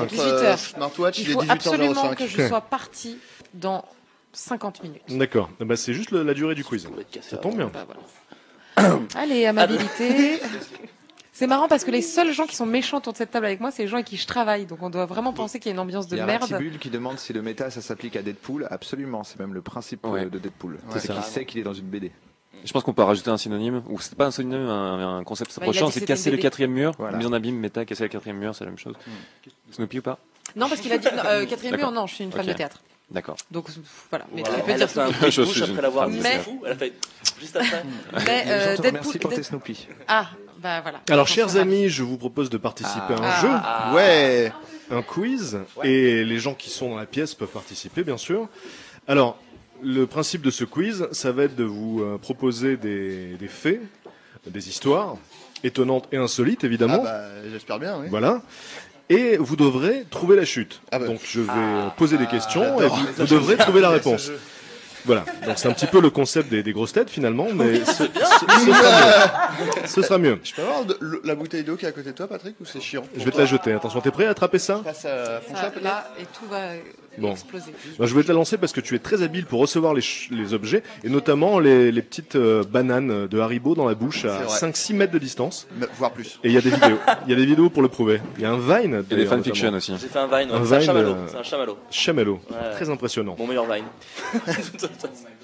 18h. Smartwatch, Il faut absolument que je sois parti dans 50 minutes. D'accord. Bah, c'est juste la durée du quiz. Ça tombe bien. Bah, voilà. Allez, amabilité. C'est marrant parce que les seuls gens qui sont méchants autour de cette table avec moi, c'est les gens avec qui je travaille. Donc on doit vraiment penser qu'il y a une ambiance de merde. Il y a Ratibul qui demande si le méta ça s'applique à Deadpool. Absolument, c'est même le principe de Deadpool. C'est qu'il sait qu'il est dans une BD. Je pense qu'on peut rajouter un synonyme, ou c'est pas un synonyme, un concept approchant, c'est casser le quatrième mur, mise en abîme, méta, casser le quatrième mur, c'est la même chose. Snoopy ou pas? Non, parce qu'il a dit quatrième mur, non, je suis une fan de théâtre. D'accord. Donc voilà, mais voilà. Tu peux dire Snoopy. Je suis après l'avoir mis fou, elle a fait juste après. Mais Deadpool, pour tes Snoopy. Ah, bah voilà. Alors, chers amis, je vous propose de participer à un jeu. Ouais. Un quiz. Et les gens qui sont dans la pièce peuvent participer, bien sûr. Alors, le principe de ce quiz, ça va être de vous proposer des faits, des histoires, étonnantes et insolites, évidemment. Ah bah, j'espère bien, oui. Voilà. Et vous devrez trouver la chute. Ah bah. Donc, je vais poser des questions et vous devrez trouver la réponse. Voilà, donc c'est un petit peu le concept des grosses têtes finalement, mais ce sera mieux. Je peux avoir la bouteille d'eau qui est à côté de toi, Patrick, ou c'est chiant? Je vais te la jeter. Attention, t'es prêt à attraper ça? Passe à François, peut-être. Là, et tout va exploser. Ben, je vais te la lancer parce que tu es très habile pour recevoir les objets, et notamment les petites bananes de Haribo dans la bouche à 5-6 mètres de distance. Voire plus. Et il y a des vidéos. Il y a des vidéos pour le prouver. Il y a un Vine. Et des fanfictions aussi. J'ai fait un Vine, c'est un chamallow. C'est un chamallow. Chamallow. Ouais. Très impressionnant. Mon meilleur Vine.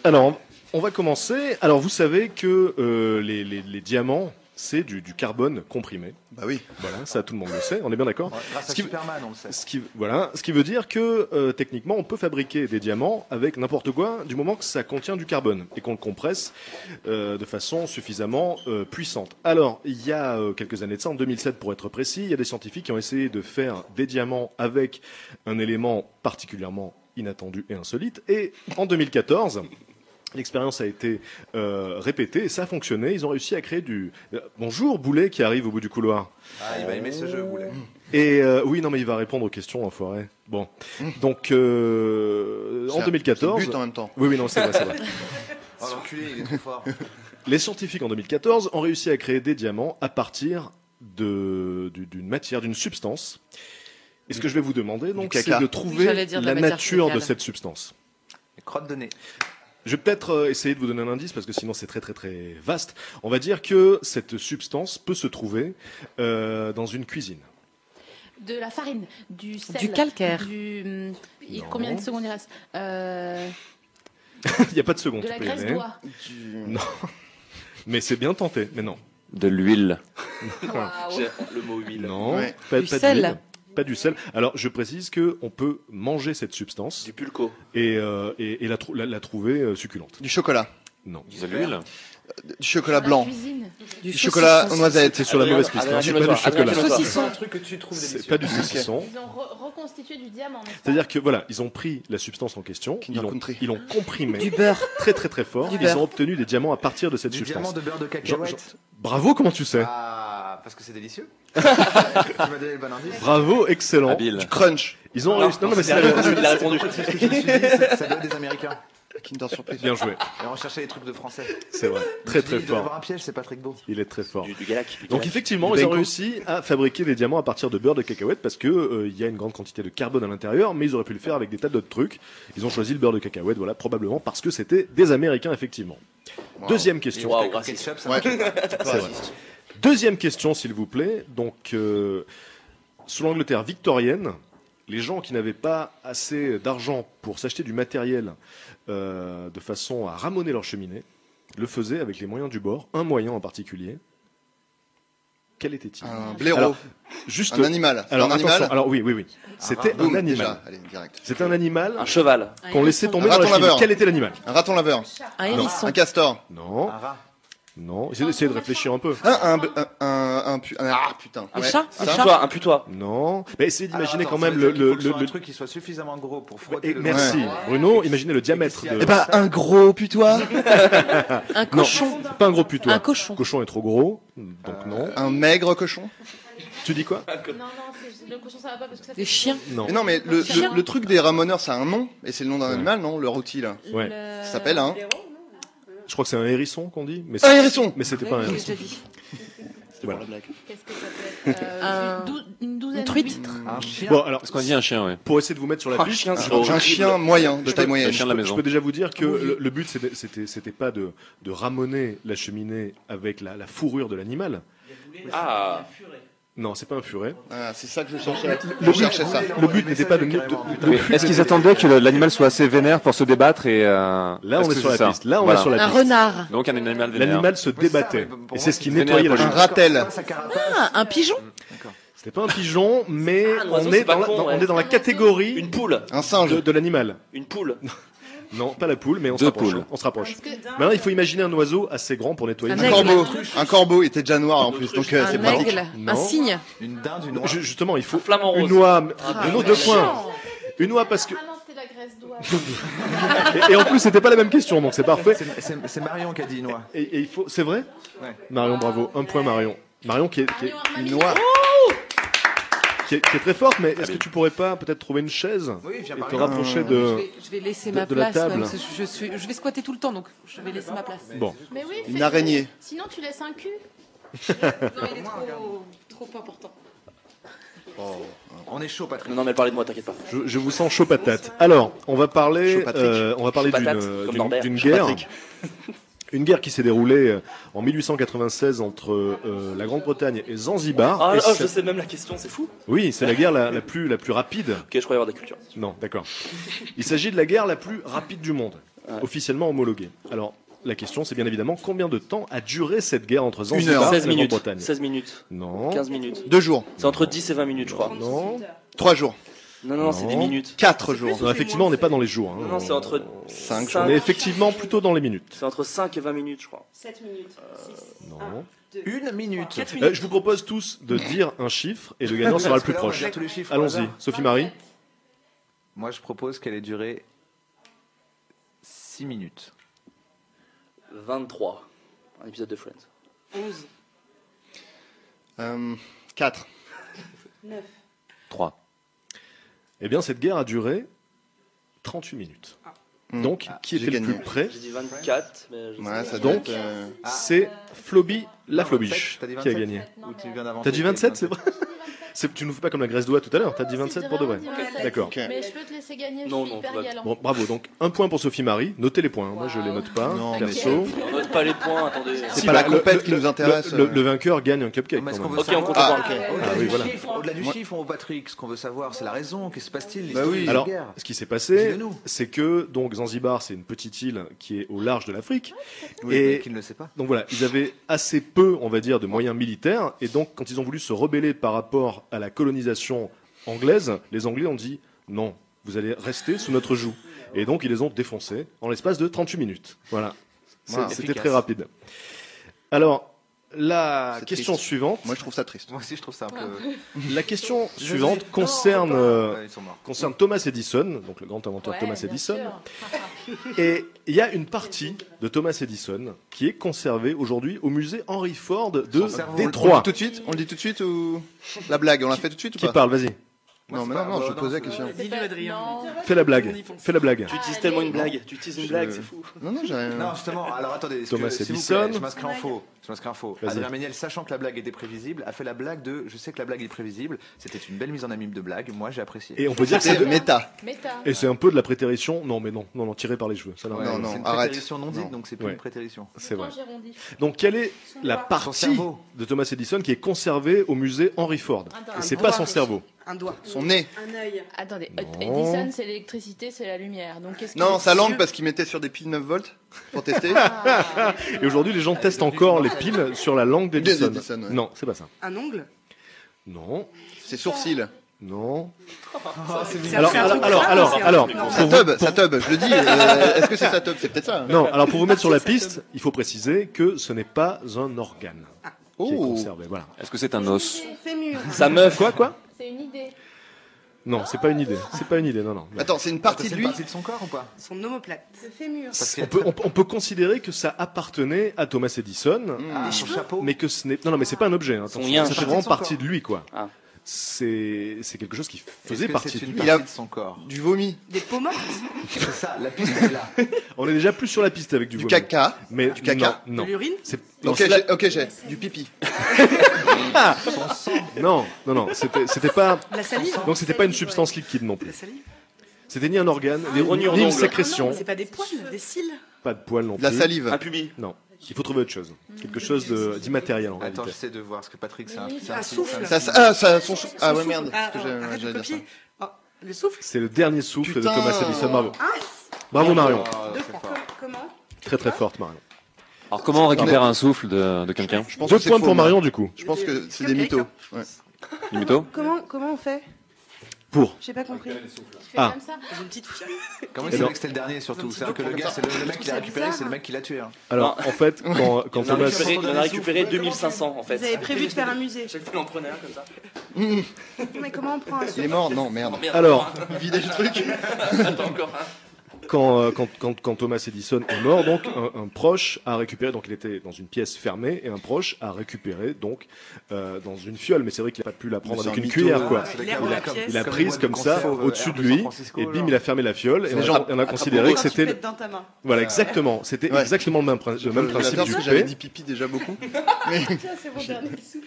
Alors, on va commencer. Alors, vous savez que les diamants, c'est du carbone comprimé. Bah oui. Voilà, ça tout le monde le sait. On est bien d'accord. Grâce à Superman, on le sait. Ce qui veut dire que techniquement, on peut fabriquer des diamants avec n'importe quoi, du moment que ça contient du carbone et qu'on le compresse de façon suffisamment puissante. Alors, il y a quelques années de ça, en 2007 pour être précis, il y a des scientifiques qui ont essayé de faire des diamants avec un élément particulièrement inattendu et insolite. Et en 2014, l'expérience a été répétée et ça a fonctionné. Ils ont réussi à créer du... Bonjour, Boulet qui arrive au bout du couloir. Ah, il va aimer ce jeu, Boulet. Et oui, non, mais il va répondre aux questions, enfoiré. Bon, donc en 2014... C'est but en même temps. Oui, non, c'est vrai, c'est vrai. Oh, l'enculé, il est trop fort. Les scientifiques en 2014 ont réussi à créer des diamants à partir d'une matière, d'une substance. Et ce que je vais vous demander, donc, c'est de trouver la nature de cette substance. Les crottes de nez. Je vais peut-être essayer de vous donner un indice parce que sinon c'est très très très vaste. On va dire que cette substance peut se trouver dans une cuisine. De la farine, du sel, du calcaire. Combien de secondes il reste Il n'y a pas de seconde. De la graisse d'oie. Non. Mais c'est bien tenté, mais non. De l'huile. Le mot huile. Non. Ouais. Pas du sel. d'huile. Pas du sel. Alors, je précise que on peut manger cette substance. Du pulco. Et la trouver succulente. Du chocolat. Non. De l'huile. Du chocolat blanc. Du chocolat aux noisettes. C'est sur la mauvaise piste. C'est pas du chocolat. Saucisson. C'est un truc que tu trouves délicieux. C'est pas du saucisson. Ils ont reconstitué du diamant, n'est-ce pas? C'est-à-dire que voilà, ils ont pris la substance en question, ils l'ont comprimé Du beurre. très très très fort, Du ils beurre. ont obtenu des diamants à partir de cette Du substance. diamant de beurre de cacahuète. Bravo, comment tu sais? Ah, parce que c'est délicieux. Tu m'as donné le bon indice. Bravo, excellent. Habile. Du crunch. Ils ont réussi. Non, mais c'est Il a répondu. C'est ce que je me suis dit, ça doit être des Américains. Kinder Surprise. bien joué. Et on cherchait les trucs de français. C'est vrai. Très très Il doit y avoir fort. un piège, c'est Patrick Beau. Il est très fort. Du Galac. Donc effectivement, Du ils ont Benko. réussi à fabriquer des diamants à partir de beurre de cacahuète parce que il y a une grande quantité de carbone à l'intérieur, mais ils auraient pu le faire avec des tas d'autres trucs. Ils ont choisi le beurre de cacahuète, voilà, probablement parce que c'était des Américains effectivement. Deuxième question. Waouh, Le raciste. ketchup, ça Ouais. C'est vrai. Deuxième question, s'il vous plaît. Donc, sous l'Angleterre victorienne, les gens qui n'avaient pas assez d'argent pour s'acheter du matériel de façon à ramoner leur cheminée le faisaient avec les moyens du bord. Un moyen en particulier. Quel était-il? Un blaireau. Alors, juste. Un animal. Alors, Un animal. attention. Alors oui. C'était un Boum, animal. déjà. Allez, direct. C'était un animal Un cheval. qu'on laissait tomber Un dans la raton cheminée. laveur. Quel était l'animal? Un raton laveur. Un hérisson. Un castor. Non. Un rat. Non. Essayez de réfléchir un peu. Ah putain. Un Ouais. chat. Ça, Un chat. Un putois. Non. Mais essayez d'imaginer Alors, quand attends, même ça veut dire qu'il faut que ce soit le un truc qui soit suffisamment gros pour frotter Et le merci, Ouais. Bruno. Imaginez le diamètre de. Eh ben, un gros putois. Un Non, cochon. c'est pas un gros putois. Un cochon. Cochon est trop gros, donc non. Un maigre cochon. Tu dis quoi? Non, le cochon, ça va pas parce que ça fait. Des chiens. Non. Mais non, mais le truc des ramoneurs, ça a un nom. Et c'est le nom d'un animal, non? Leur outil, là. Ouais. Ça s'appelle un. Je crois que c'est un hérisson qu'on dit, mais Un hérisson. mais c'était pas un Oui, j'ai hérisson. déjà dit. Voilà. Qu'est-ce que ça peut être Un- Une douzaine douzaine truite. d'huîtres. Un chien. Bon, alors, Parce qu'on a dit un chien, ouais. pour essayer de vous mettre sur la Ah, piste, chien, c'est Un chien moyen, de taille Le moyenne. chien de la je maison. peux déjà vous dire que le but, c'était pas de ramoner la cheminée avec la fourrure de l'animal. Ah, Non, c'est pas un furet. Ah, c'est ça que je cherchais. Je cherchais ça. Le but n'était pas de Mais est-ce qu'ils attendaient que l'animal soit assez vénère pour se débattre et Là, on est-ce est que sur c'est la ça piste. Là, on Voilà. est sur la Un piste. renard. Donc un animal vénère. L'animal se débattait. pour Et c'est ce qui Vénère nettoyait la et Un cheminée. ratel. Ah, un pigeon. C'était pas un pigeon, mais un oiseau, on c'est est pas dans con, ouais. la catégorie une poule. Un singe. de l'animal. Une poule. Non, pas la poule, mais on se Deux rapproche. poules. On se rapproche. Est-ce que- Maintenant, il faut imaginer un oiseau assez grand pour nettoyer Un une Un aigle. corbeau. Un corbeau, il était déjà noir en plus, donc c'est Un pratique. aigle. Non. Un cygne. Une dinde, une oie. Justement, il faut flamant rose. une oie. Ah, Une autre deux points. Une oie parce que. Ah non, c'était la graisse d'oie. Et en plus, c'était pas la même question, donc c'est parfait. C'est Marion qui a dit une oie. Et il faut. C'est vrai Ouais. Marion, bravo. Un point, Marion. Marion qui est Une noix. qui est très forte, mais est-ce que tu pourrais pas peut-être trouver une chaise Oui, viens et par te là. rapprocher Je de. vais laisser de- ma de la place. table. parce que je vais squatter tout le temps, donc je vais laisser ma place. Bon. Mais oui, Une fais- araignée. Sinon, tu laisses un cul. Non, il est trop important. On est chaud, Patrick. Non, non, mais parlez de moi, t'inquiète pas. Je vous sens chaud patate. Alors, on va parler, Chaud Patrick. Patate, d'une comme Norbert. d'une Chaud guerre. Patrick. Une guerre qui s'est déroulée en 1896 entre la Grande-Bretagne et Zanzibar. Ah, Et oh, c'est- je sais même la question, c'est fou. Oui, c'est la guerre la plus rapide. Ok, je croyais avoir des cultures. Non, d'accord. Il s'agit de la guerre la plus rapide du monde, Ouais. officiellement homologuée. Alors, la question, c'est bien évidemment combien de temps a duré cette guerre entre heure. Zanzibar et 16 la minutes. Grande-Bretagne 16 minutes. Non. 15 minutes. 2 jours. C'est entre 10 et 20 minutes, je crois. Non. 3 jours. Non, non, c'est des Non. minutes. 4 jours. Non, effectivement, on n'est pas dans les jours. Hein. Non, non, c'est entre 5 On est effectivement plutôt dans les minutes. C'est entre 5 et 20 minutes, je crois. 7 minutes. Non. Une minute. Je vous propose tous de dire un chiffre et le gagnant sera le plus Parce que là, on va proche. dire tous les chiffres au Allons-y. hasard. Sophie-Marie. Moi, je propose qu'elle ait duré 6 minutes. 23. Un épisode de Friends. 11. 4. 9. 3. Eh bien, cette guerre a duré 38 minutes. Donc, qui j'ai était le gagné. plus près J'ai dit 24, mais je sais Ouais, pas. ça Donc, doit être, c'est Floby la Flobiche T'as dit qui a 27? gagné. Ou tu viens d'inventer? T'as dit 27, c'est vrai Tu nous fais pas comme la graisse d'oie tout à l'heure, t'as dit Si, 27 j'ai pour de vrai. vraiment dit 27. D'accord. Ok. Mais je peux te laisser gagner, Non, je suis non, hyper tout va bien. galant. Bon, bravo. Donc, un point pour Sophie-Marie. Notez les points. Moi, je les note pas. Non, mais perso. On note pas les points, attendez. C'est Si, pas bah, la compète qui nous intéresse. Le vainqueur gagne un cupcake. Mais est-ce quand qu'on même. veut Ok, on savoir- compte Ah, pas. ok. Au-delà Ah, du oui, voilà. chiffre, au-delà du chiffre, on Patrick, ce qu'on veut savoir, c'est la raison. Que se passe-t-il Bah oui. Alors, guerre. ce qui s'est passé, Dis-le-nous. c'est que donc Zanzibar, c'est une petite île qui est au large de l'Afrique. Oui, Et- mais qui ne le sait pas. Donc voilà, ils avaient assez peu, on va dire, de moyens militaires. Et donc, quand ils ont voulu se rebeller par rapport à la colonisation anglaise, les Anglais ont dit non, vous allez rester sous notre joug. Et donc, ils les ont défoncés en l'espace de 38 minutes. Voilà. Wow. C'était Efficace. très rapide. Alors, la C'est question triste. suivante, Moi, je trouve ça triste. Moi aussi, je trouve ça un peu. la question suivante concerne, Ouais, ils sont morts. concerne Thomas Edison, donc le grand inventeur Ouais, Thomas bien Edison. sûr. Et il y a une partie de Thomas Edison qui est conservée aujourd'hui au musée Henry Ford de Son cerveau. On le dit Détroit. tout de suite On le dit tout de suite ou la blague On l'a fait tout de suite ou Qui pas parle, vas-y. Non, mais non, je posais la question. Dis-lui, Adrien. Non. Fais la blague. Fais la blague. Tu utilises tellement une blague. Tu utilises une blague, c'est fou. Non, non, j'ai rien. Non, justement, alors attendez, est-ce Thomas que, s'il vous Edison. plaît, je m'inscris en faux. Je m'inscris en faux. Vas-y. Adrien Méniel, sachant que la blague était prévisible, a fait la blague de je sais que la blague est prévisible. C'était une belle mise en amine de blague. Moi, j'ai apprécié. Et on peut dire que c'est C'est méta. Méta. et c'est un peu de la prétérition. Non, mais non, non, non, tiré par les cheveux. Ça n'a rien à Non, voir. non, c'est une arrête. préterition non dite, Non. donc c'est plus Ouais. une préterition. C'est vrai. Quand j'ai rondi. Donc, quelle est la Son partie cerveau. de Thomas Edison qui est conservée au musée Henry Ford? Attends, Et c'est un pas doigt. son cerveau. Un doigt. Son nez. Un œil. Attendez, Non. Edison, c'est l'électricité, c'est la lumière. Donc qu'est-ce Non, qu'il- sa langue parce qu'il mettait sur des piles 9 volts pour tester. Ah. Et aujourd'hui, les gens testent encore les piles sur la langue d'Edison. D'Edison, ouais. Non, c'est pas ça. Un ongle. Non, Ses sourcils. non. C'est Alors, un alors, truc alors, grave, alors, c'est un alors, truc pour grave. vous- Sa tub, je le dis. Est-ce que c'est sa tub C'est peut-être ça. Non, alors pour vous mettre sur la piste, il faut préciser que ce n'est pas un organe qui est Oh. conservé. Voilà. Est-ce que c'est un os? Fémur. Sa meuf. Quoi C'est une idée. Non, c'est pas une idée. C'est pas une idée. Non, non. Attends, c'est une partie C'est de une lui. partie de son corps ou pas? Son omoplate. Le fémur. Parce qu'il y On a peut, très- on peut considérer que ça appartenait à Thomas Edison, Ah, son chapeau. mais que ce n'est. Non, non, mais c'est pas un objet. Hein, attention. yin. Ça fait C'est vraiment son partie corps. de lui, quoi. Ah. c'est quelque chose qui faisait partie de une lui. partie de son corps. Du vomi. Des peaux mortes. C'est ça, la piste est là. On est déjà plus sur la piste avec du Du vomi. caca. Mais Du caca. non. De l'urine. Non, Ok, j'ai. Du pipi. non, c'était pas. La salive. Donc c'était pas une substance liquide non plus. La salive. C'était ni un organe, Des rognures ni une d'ongles. sécrétion, C'est pas des poils, des cils. pas de poils non De la plus. salive. Un pubis. Non, il faut trouver autre chose. Quelque chose d'immatériel en Attends, réalité. j'essaie de voir, parce que Patrick, c'est un... Un souffle. Ah ouais, merde. Ah, Parce que arrête de j'allais dire ça. copier. Oh, le souffle. C'est le dernier souffle Putain. de Thomas Edison. Bravo. Bravo Marion. Deux c'est points. fort. Comment Très très forte Marion. Alors comment on récupère un souffle de quelqu'un? Je pense 2 que c'est points faux, pour moi. Marion du coup. Je pense que c'est des Comme mythos. quelqu'un. Ouais. Du mytho? Comment on fait Pour. J'ai pas compris. Tu fais Ah. comme ça. J'ai une petite fille. Comment Et il savait non. que c'était le dernier, surtout? C'est-à-dire que le gars, c'est le mec qui l'a récupéré, c'est le mec qui l'a tué. Hein. Alors en fait, quand On a Thomas... récupéré 2500 en fait. Vous avez prévu de faire un musée. Chaque fois, il en prenait un comme ça. Mais comment on prend un Il est souffle mort? Non, merde. Alors, Vider le truc. Attends encore un. quand Thomas Edison est mort, donc un proche a récupéré, donc il était dans une pièce fermée, et un proche a récupéré donc dans une fiole, mais c'est vrai qu'il n'a pas pu la prendre Mais c'est avec un une mytho, cuillère, quoi. Il a ouvert la pièce. Il a Comme prise les boîtes comme de ça conserve, au-dessus de de lui, San Francisco, et bim, genre. il a fermé la fiole, et C'est on genre- a considéré que Quand tu c'était... pètes dans ta main. Voilà, exactement. C'était Ouais. exactement le même principe J'adore du parce que j'avais P. dit pipi déjà beaucoup. C'est mon dernier souffle.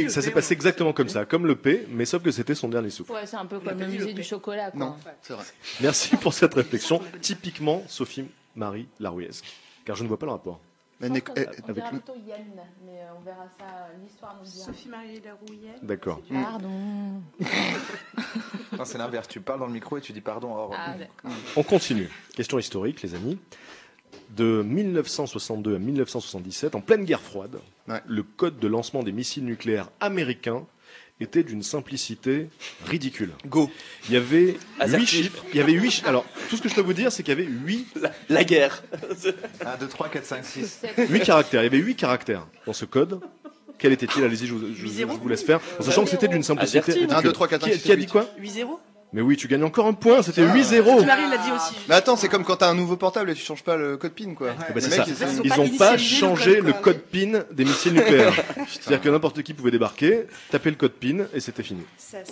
Ça s'est passé exactement comme ça, comme le P, mais sauf que c'était son dernier souffle. Ouais, c'est un peu comme le musée du chocolat, quoi. Non, c'est vrai. Merci pour cette réflexion, typiquement Sophie-Marie Larouesque, car je ne vois pas le rapport. Mais Je n'est- pense qu'on eh, on avec dira lui. plutôt Yann, mais on verra ça, l'histoire nous dira. Sophie-Marie Larouillette. D'accord. Pardon. Non, c'est l'inverse. Tu parles dans le micro et tu dis pardon. Or, Ah, d'accord. On continue. Question historique, les amis. De 1962 à 1977, en pleine guerre froide, Ouais. le code de lancement des missiles nucléaires américains était d'une simplicité ridicule. Go. Il y avait Assertif. 8 chiffres. Il y avait 8 chiffres. Alors, tout ce que je peux vous dire, c'est qu'il y avait 8 La guerre. 1, 2, 3, 4, 5, 6. 8 caractères. Il y avait 8 caractères dans ce code. Quel était-il? Allez-y, je vous laisse faire. En sachant que c'était d'une simplicité Assertif. ridicule. 1, 2, 3, 4, 5, 6, Qui a dit quoi? 8-0. Mais oui, tu gagnes encore un point. C'était 8-0. Sophie-Marie l'a dit aussi. Mais attends, c'est comme quand t'as un nouveau portable et tu changes pas le code PIN, quoi. Eh ben, Les c'est mecs, ça. ils Ils ont Ils pas n'ont pas initialisé changé le le code, code PIN des missiles nucléaires. C'est-à-dire que n'importe qui pouvait débarquer, taper le code PIN et c'était fini.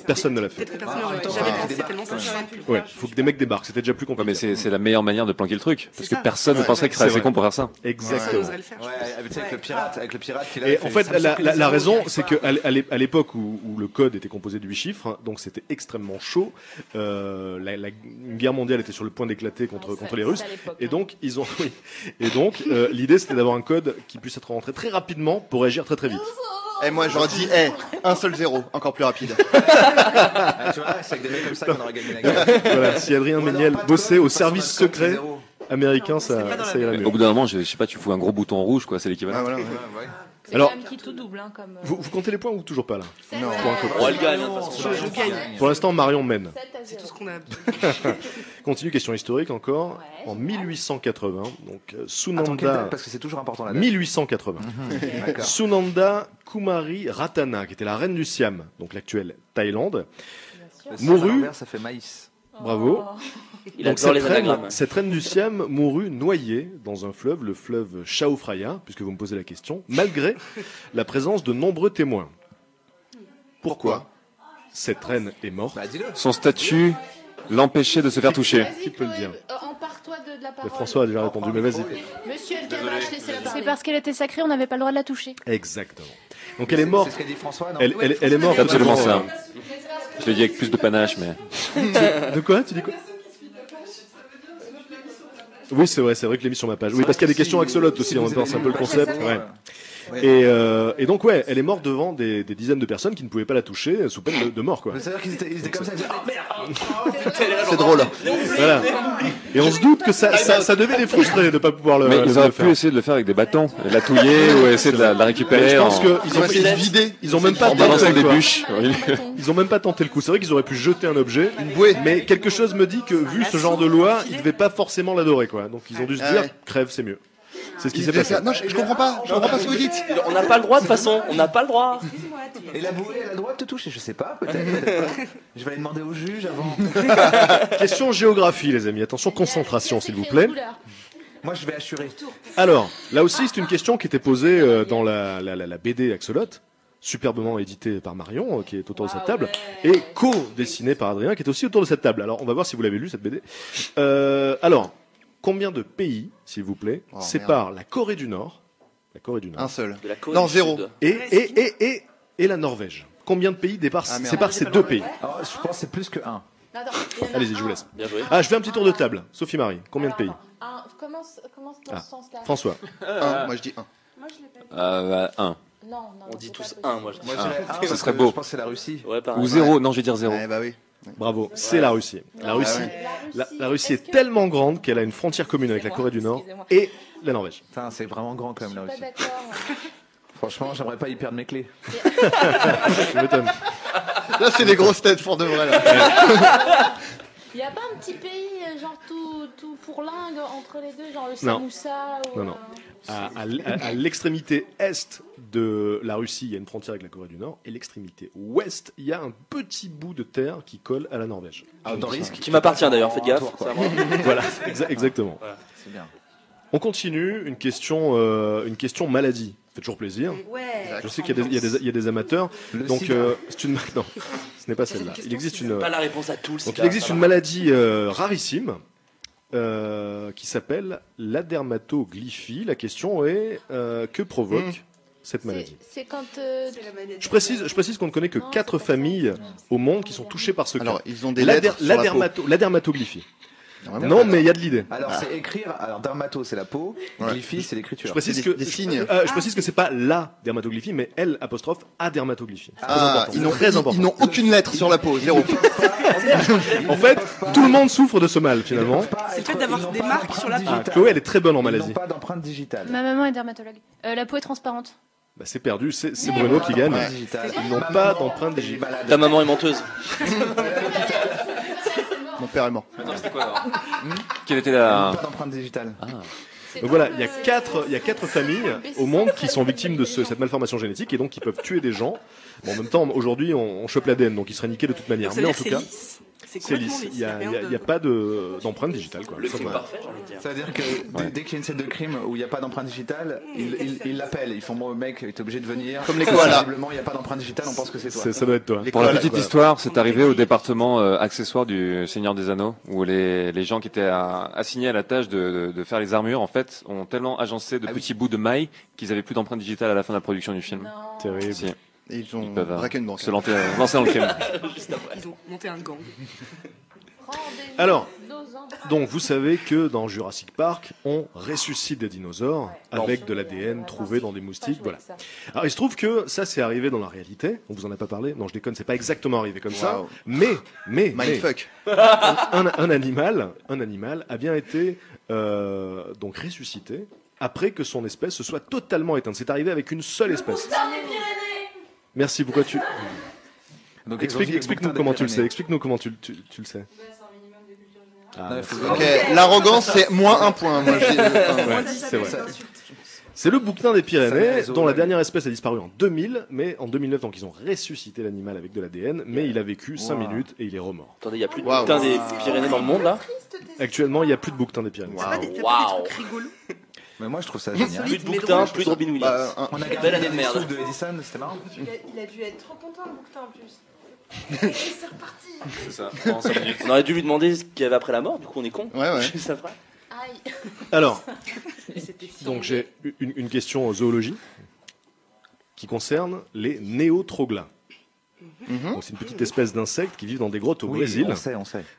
Personne ne l'a fait. Peut-être que personne n'aurait Attends, jamais ah, pensé débarque, tellement ça ouais. j'aurais pu le Ouais, faire. faut que des mecs débarquent. C'était déjà plus Ouais, mais compliqué. c'est la meilleure manière de planquer le truc. Parce C'est que ça. personne ne Ouais. penserait qu'il serait C'est assez vrai. con pour faire ça. Personne Exactement. n'oserait le faire. Ouais, avec Ouais. le pirate qui l'a Et fait. en fait, Ça me surprit la zéro. raison, c'est qu'à l'époque où le code était composé de 8 chiffres, hein, donc c'était extrêmement chaud. Une guerre mondiale était sur le point d'éclater contre les Russes. C'est à l'époque, Et hein. donc, ils ont, oui. Et donc, l'idée, c'était d'avoir un code qui puisse être rentré très rapidement pour réagir très très vite. Eh, moi, j'aurais dit, un seul zéro, encore plus rapide. Ah, tu vois, c'est avec des mecs comme ça qu'on aurait gagné la guerre. Voilà. Si Adrien Ou alors, Méniel pas de bossait code, au de toute façon, service notre code, c'est secret zéro. américain, Non, c'est pas dans ça la irait Bible. mieux. Au bout d'un moment, je sais pas, tu fous un gros bouton rouge, quoi, c'est l'équivalent. Ah, voilà, ouais. C'est Alors- quand même qui tout double, hein, comme. Vous comptez les points ou toujours pas là? Non. Oh, elle gagne, de toute façon. Je gagne. Pour l'instant, Marion mène. 7 à 0. C'est tout ce qu'on a. Continue, question historique encore. Ouais, En génial. 1880, donc Attends, quelle Sunanda, date Parce que c'est toujours important la date. 1880. D'accord. Sunanda Kumari Ratana, qui était la reine du Siam, donc l'actuelle Thaïlande. Bien sûr. Mourut. À l'envers, ça fait maïs. Bravo. Oh. Il Donc adore les anagrammes. cette reine du Siam mourut noyée dans un fleuve, le fleuve Chao Phraya, puisque vous me posez la question, malgré la présence de nombreux témoins. Pourquoi cette reine est morte? Bah, dis-le. Son statut l'empêchait de se faire toucher. Vas-y, Qui peut le Chloé, dire empare-toi de la Mais parole. François a déjà répondu, mais vas-y. Monsieur El Kabash, laissez la parole. C'est parce qu'elle était sacrée, on n'avait pas le droit de la toucher. Exactement. Donc elle est morte. C'est ce qu'a dit François, non Elle est morte. C'est absolument vraiment, ça. Je l'ai dit avec plus de panache, mais. De quoi? Tu dis quoi? Oui, c'est vrai que l'émission m'a page. Oui, parce qu'il y a des questions axolotes aussi, en même temps, c'est un peu le concept. Ouais. Et donc, ouais, elle est morte devant des dizaines de personnes qui ne pouvaient pas la toucher sous peine de mort, quoi. C'est-à-dire qu'ils étaient comme ça, ils disaient, oh merde. C'est drôle. Voilà. Et on se doute que ça devait les frustrer de ne pas pouvoir le Mais ils auraient faire. pu essayer de le faire avec des bâtons, la touiller ou essayer de la Mais récupérer je pense en, qu'ils ont essayé de vider. Ils ont même pas en balançant tenté, des quoi. bûches. Ils ont même pas tenté le coup. C'est vrai qu'ils auraient pu jeter un objet. Une bouée. Mais quelque chose me dit que, vu ce genre de loi, ils devaient pas forcément l'adorer, quoi. Donc ils ont dû se Ah dire, ouais. crève, c'est mieux. C'est ce qui Il s'est disait passé. ça. Non, je comprends pas. Je comprends pas ce que vous dites. On n'a pas le droit de toute façon, on n'a pas le droit. Et la bouée, elle a le droit de te toucher, je sais pas, peut-être. Je vais aller demander au juge avant. Question géographie, les amis. Attention, concentration, s'il vous plaît. Moi, je vais assurer. Alors, là aussi, c'est une question qui était posée dans la BD Axolot. superbement édité par Marion, qui est autour de cette table, et co-dessiné par Adrien, qui est aussi autour de cette table. Alors, on va voir si vous l'avez lu, cette BD. Alors, combien de pays, s'il vous plaît, séparent la Corée du Nord, un seul. De la Corée Non, du 0. Sud. et la Norvège? Combien de pays séparent ces deux pays? Alors, je pense que c'est plus que 1. Allez-y, je vous laisse. Bien joué. Ah, je fais un petit tour de table. Sophie Marie, combien de pays? Commence dans ce sens-là. François. 1, moi je dis 1. Moi, je l'ai pas dit. 1. Non, On dit c'est tous pas 1, moi je dis. Ce serait beau. Je pense que c'est la Russie. Ouais, pareil. Ou 0. Non, je vais dire 0. Bah oui. Bravo, c'est la Russie. La Russie, la Russie est tellement grande qu'elle a une frontière commune avec la Corée du Nord et la Norvège. Putain, c'est vraiment grand quand même la Je suis Russie. pas d'accord. Franchement, j'aimerais pas y perdre mes clés. Je m'étonne. Là, c'est les grosses têtes pour de vrai. Là. Il n'y a pas un petit pays, genre tout fourlingue entre les deux, genre le Samoussa ou, Non. À l'extrémité est de la Russie, il y a une frontière avec la Corée du Nord, et l'extrémité ouest, il y a un petit bout de terre qui colle à la Norvège. Dans risque. Qui m'appartient d'ailleurs, faites gaffe. Tour, quoi. c'est à moi. Voilà, exactement. Voilà. C'est bien. On continue, une question maladie. Ça fait toujours plaisir. Ouais. Je sais qu'il y a des amateurs. Le Donc, sida. c'est une... Non, ce n'est pas celle-là. Il existe une... Pas la réponse à tout le Donc sida, il existe ça une va. maladie rarissime qui s'appelle la dermatoglyphie. La question est que provoque cette maladie? C'est quand. C'est la maladie. Je précise qu'on ne connaît que 4 familles au monde qui sont touchées par ce cas. Alors, ils ont des lettres sur la peau. La dermatoglyphie. Normalement, Non, mais il y a de l'idée. Alors, c'est écrire. Alors, dermato, c'est la peau. Glyphie, c'est l'écriture. Je précise des signes. Je précise que c'est pas la dermatoglyphie, mais L apostrophe A dermatoglyphie. Ah, Très important. ils n'ont aucune lettre sur la peau, 0. En fait, tout le monde souffre de ce mal finalement. C'est le fait d'avoir des marques sur la peau. Ah, Chloé, elle est très bonne en Ils maladie. n'ont pas d'empreinte digitale. Ma maman est dermatologue. La peau est transparente. Bah, c'est perdu, c'est Bruno qui gagne. Ouais. Ils n'ont pas d'empreinte digitale. Ta maman est menteuse. Mon père est mort. Attends, c'était quoi alors Quelle était Ils n'ont la... pas d'empreinte digitale. Donc voilà, il y a quatre familles au monde qui sont victimes de cette malformation génétique et donc qui peuvent tuer des gens. Bon, en même temps, aujourd'hui, on chope l'ADN, donc il serait niqué de toute manière. Mais en tout cas, c'est c'est complètement lisse. lisse. Il n'y a pas d'empreinte digitale, quoi. Le Ça, crime ouais. parfait, j'ai envie de dire. Ça veut dire que dès qu'il y a une scène de crime où il n'y a pas d'empreinte digitale, ils l'appellent. Ils font bon, mec, t'es obligé de venir. Comme les koalas. Visiblement, il n'y a pas d'empreinte digitale, on pense que c'est toi. Ça doit être toi. Pour la Voilà, petite voilà. histoire, c'est arrivé au département accessoires du Seigneur des Anneaux, où les gens qui étaient assignés à la tâche de faire les armures, en fait, ont tellement agencé de petits bouts de mailles qu'ils avaient plus d'empreinte digitale à la fin de la production du film. Terrible. Si, Et ils ont ils peuvent braqué une banque. se lancer dans le crime. Ils ont monté un gang. Alors, donc vous savez que dans Jurassic Park, on ressuscite des dinosaures avec de l'ADN trouvé dans des moustiques. Voilà. Alors il se trouve que ça c'est arrivé dans la réalité. On vous en a pas parlé. Non, je déconne, c'est pas exactement arrivé comme ça. Wow. Mais Mindfuck. un animal a bien été donc ressuscité après que son espèce se soit totalement éteinte. C'est arrivé avec une seule espèce. Merci. Pourquoi tu Donc, explique-nous comment tu le sais. Explique-nous comment tu le sais. Ah, Non, il faut- Ok, l'arrogance c'est moins un point. Moi, je dis, ouais, c'est vrai. C'est le bouquetin des Pyrénées, dont la dernière espèce a disparu en 2000, mais en 2009, donc ils ont ressuscité l'animal avec de l'ADN, mais il a vécu 5 minutes et il est remort. Attendez, il n'y a plus de Waouh. putain des Pyrénées dans le monde là. Actuellement, il n'y a plus de bouquetin des Pyrénées. T'as pas des Waouh. trucs rigolos. Mais moi, je trouve ça génial. Plus de Mais bouquetins, drôle. plus de Robin Williams. Bah, un- On a Belle gardé année de les merde. souffles de Edison, c'était marrant. Il a dû être trop content, le bouquetin, en plus. Et c'est reparti. C'est ça, en 5 minutes. On aurait dû lui demander ce qu'il y avait après la mort, du coup on est con. Ouais, ouais. Ça fera. Aïe. Alors, C'était si. donc j'ai une question en zoologie qui concerne les néotroglas. Donc, c'est une petite espèce d'insecte qui vivent dans des grottes au Brésil. on sait.